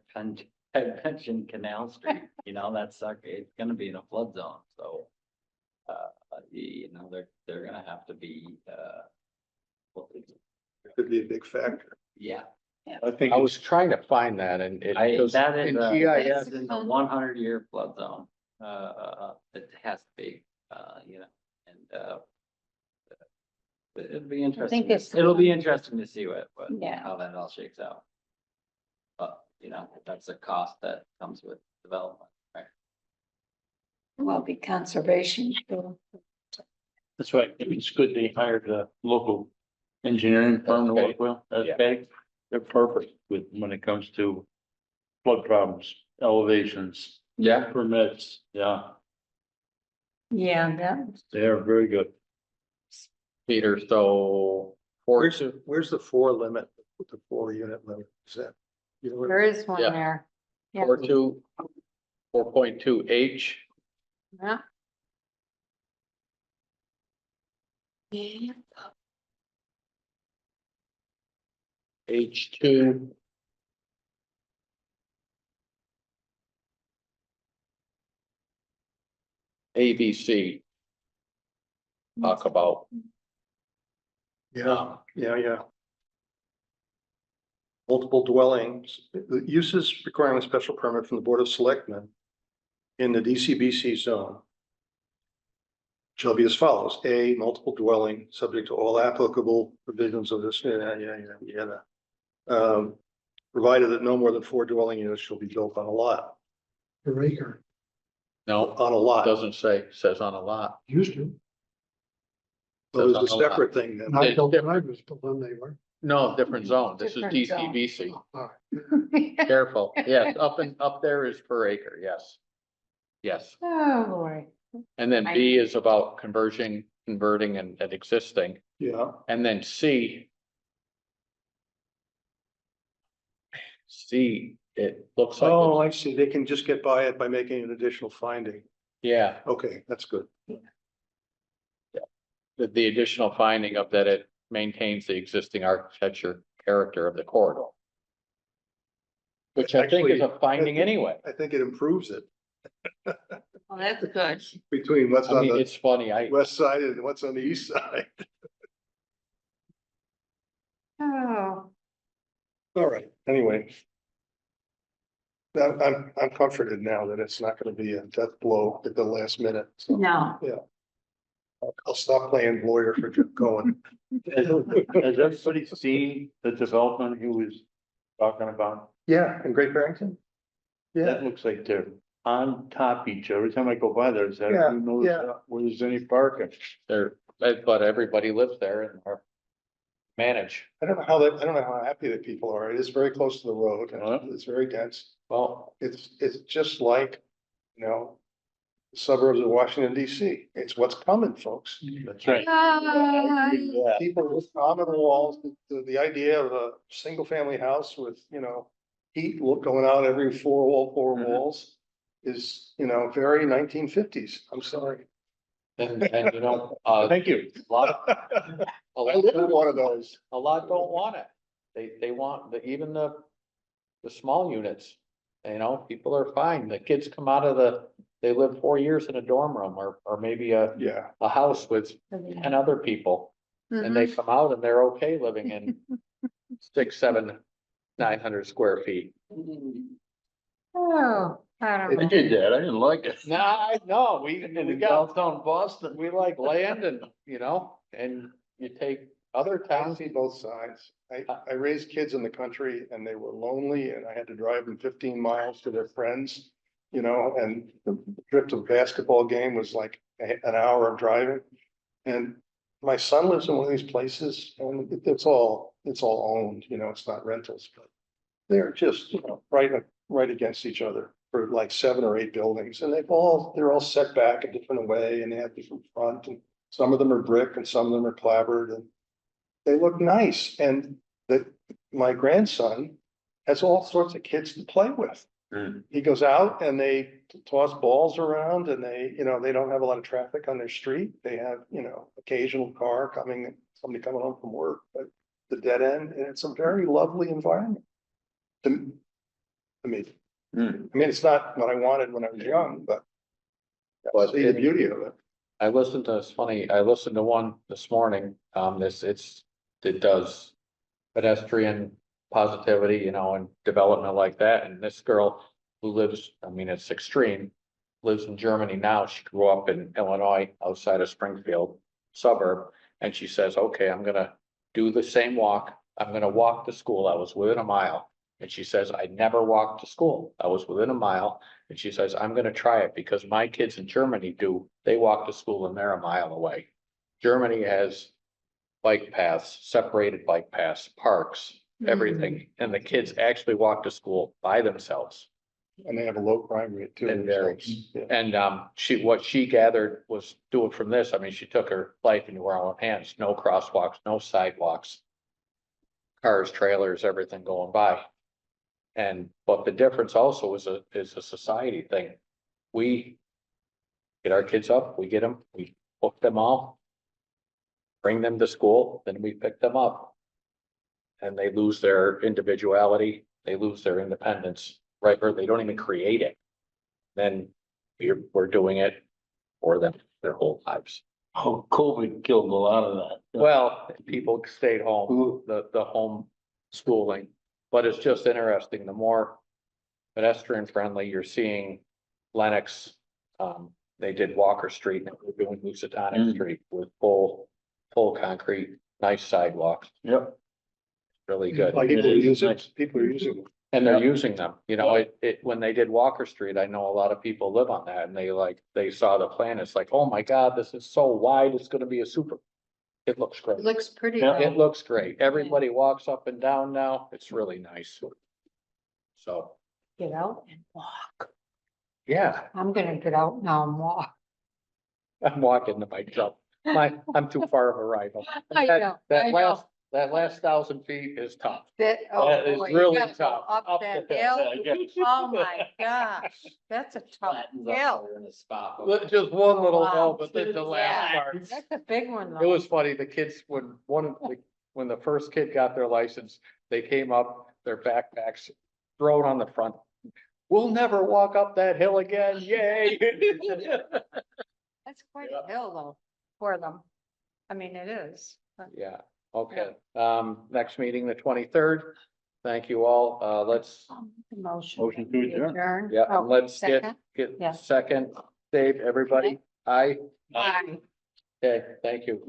mentioned Canal Street, you know, it's gonna be in a flood zone, so. You know, they're gonna have to be, Could be a big factor. yeah. I think I was trying to find that and it goes That is, in it's GIS. in the 100-year flood zone, it has to be, you know, and, it'll be interesting, it's- it'll be interesting to see what, Yeah. how that all shakes out. But, you know, that's a cost that comes with development, right? well, be conservation too. That's right. It's good they hired a local engineering firm to work with. Yeah. Okay, they're perfect with, when it comes to flood problems, elevations, Yeah. permits. Yeah, Yeah, that, they are very good. Peter, so Where's the 4 limit, with the 4 unit limit? Is that? You know, where- there is one Yeah. there. Yeah. 4.2H, Yeah. Yeah. H2. ABC. Talk about, Yeah, yeah. Multiple dwellings, the uses requiring a special permit from the Board of Selectmen in the DCBC zone shall be as follows: A, multiple dwelling, subject to all applicable provisions of this, provided that no more than 4 dwelling units shall be built on a lot, Per acre, no, on a lot. doesn't say, says on a lot. used to. So it's Says a on a lot. separate thing then. I It's built, different. I was, but when they were. No, different zone. This is Different zone. DCBC. All right. Careful. Yes, up there is per acre. Yes. Yes. Oh, boy. And then B is about converting and existing. Yeah, And then C, it looks like, oh, it's- I see. They can just get by it by making an additional finding. yeah, Okay, that's good. the additional finding of that it maintains the existing architecture character of the corridor. Which I think is a finding anyway. I think it improves it Well, that's good. between what's I on mean, the it's funny, west side and what's on the east side. Oh, All right, anyway. I'm comforted now that it's not gonna be a death blow at the last minute, so no. I'll stop playing lawyer for Jim Cohen. Has everybody seen the development he was talking about? Yeah, in Great Barrington? Yeah, That looks like they're on top of each other. Every time I go by there, is that, Yeah, who knows yeah. where there's any parking? there, but everybody lives there and are managed. I don't know how happy that people are. It is very close to the road and it's very dense. Well, It's just like, you know, suburbs of Washington DC. It's what's coming, folks. That's right. yeah, People with common walls, the idea of a single family house with, you know, heat going out every four walls is, you know, very 1950s. I'm sorry. and you know, Thank you. a lot, I live in one of those. a lot don't want it. they want even the small units. You know, people are fine. The kids come out of they live 4 years in a dorm room or maybe Yeah, a house with 10 other people. And they come out and they're okay living in 6, 7, 900 square feet. Oh, I don't know. did that. I didn't like it. No, we got, Downtown Boston. we like land and, and you take other I towns. see both sides. I raised kids in the country and they were lonely and I had to drive them 15 miles to their friends. And the trip to the basketball game was like an hour of driving. And my son lives in one of these places and it's all owned, it's not rentals, but they're just, right against each other for like 7 or 8 buildings. And they're all set back a different way and they have different front and some of them are brick and some of them are clapboard and they look nice. And my grandson has all sorts of kids to play with. He goes out and they toss balls around and they don't have a lot of traffic on their street. They have, occasional car somebody coming home from work, but the dead end, and it's a very lovely environment. To me. I mean, it's not what I wanted when I was young, but But see the beauty of it. it's funny, I listened to one this morning, it does pedestrian positivity, and development like that, and this girl who lives, it's extreme, lives in Germany now, she grew up in Illinois, outside of Springfield suburb, and she says, okay, I'm gonna do the same walk, I'm gonna walk to school, I was within a mile. And she says, I never walked to school. I was within a mile. And she says, I'm gonna try it because my kids in Germany they walk to school and they're a mile away. Germany has bike paths, separated bike paths, parks, everything. And the kids actually walk to school by themselves. And they have a low crime rate too. And very. Yeah. And what she gathered was do it from this. She took her life into her own hands. No crosswalks, no sidewalks. Cars, trailers, everything going by. But the difference also is a society thing. We get our kids up, we book them all. Bring them to school, then we pick them up. And they lose their individuality, they lose their independence, right? Or they don't even create it. Then we're doing it for them their whole lives. Oh, COVID killed a lot of that. Well, people stayed home, the home schooling. But it's just interesting, the more pedestrian friendly you're seeing Lenox, they did Walker Street and we're doing Lusitania Street with full concrete, nice sidewalks, Yep. really good. People use it, people are using it. And they're using them, when they did Walker Street, I know a lot of people live on that and they saw the plan, it's like, oh my God, this is so wide, it's gonna be it looks great. It looks pretty. Yeah. It looks great. Everybody walks up and down now. It's really nice. So, Get out and walk. yeah, I'm gonna get out now and walk. I'm walking to my truck. I'm too far of a rival. I know, I know. That last 1,000 feet is tough. That, That is boy, you really gotta go tough. Up that hill. Oh my gosh, that's a tough Flattens up hill. there in a spot. Just one little Wow. hill, but then the last Yeah, part. that's a big one It though. was funny, the kids, when the first kid got their license, they came up, their backpacks thrown on the front. We'll never walk up that hill again, yay. That's quite a hill though, for them. It is. but- Yeah, okay, next meeting, the 23rd. Thank you all, let's, Motion to adjourn. yeah, Oh, let's second? get Yeah. second, Dave, everybody, aye, Bye. okay, thank you.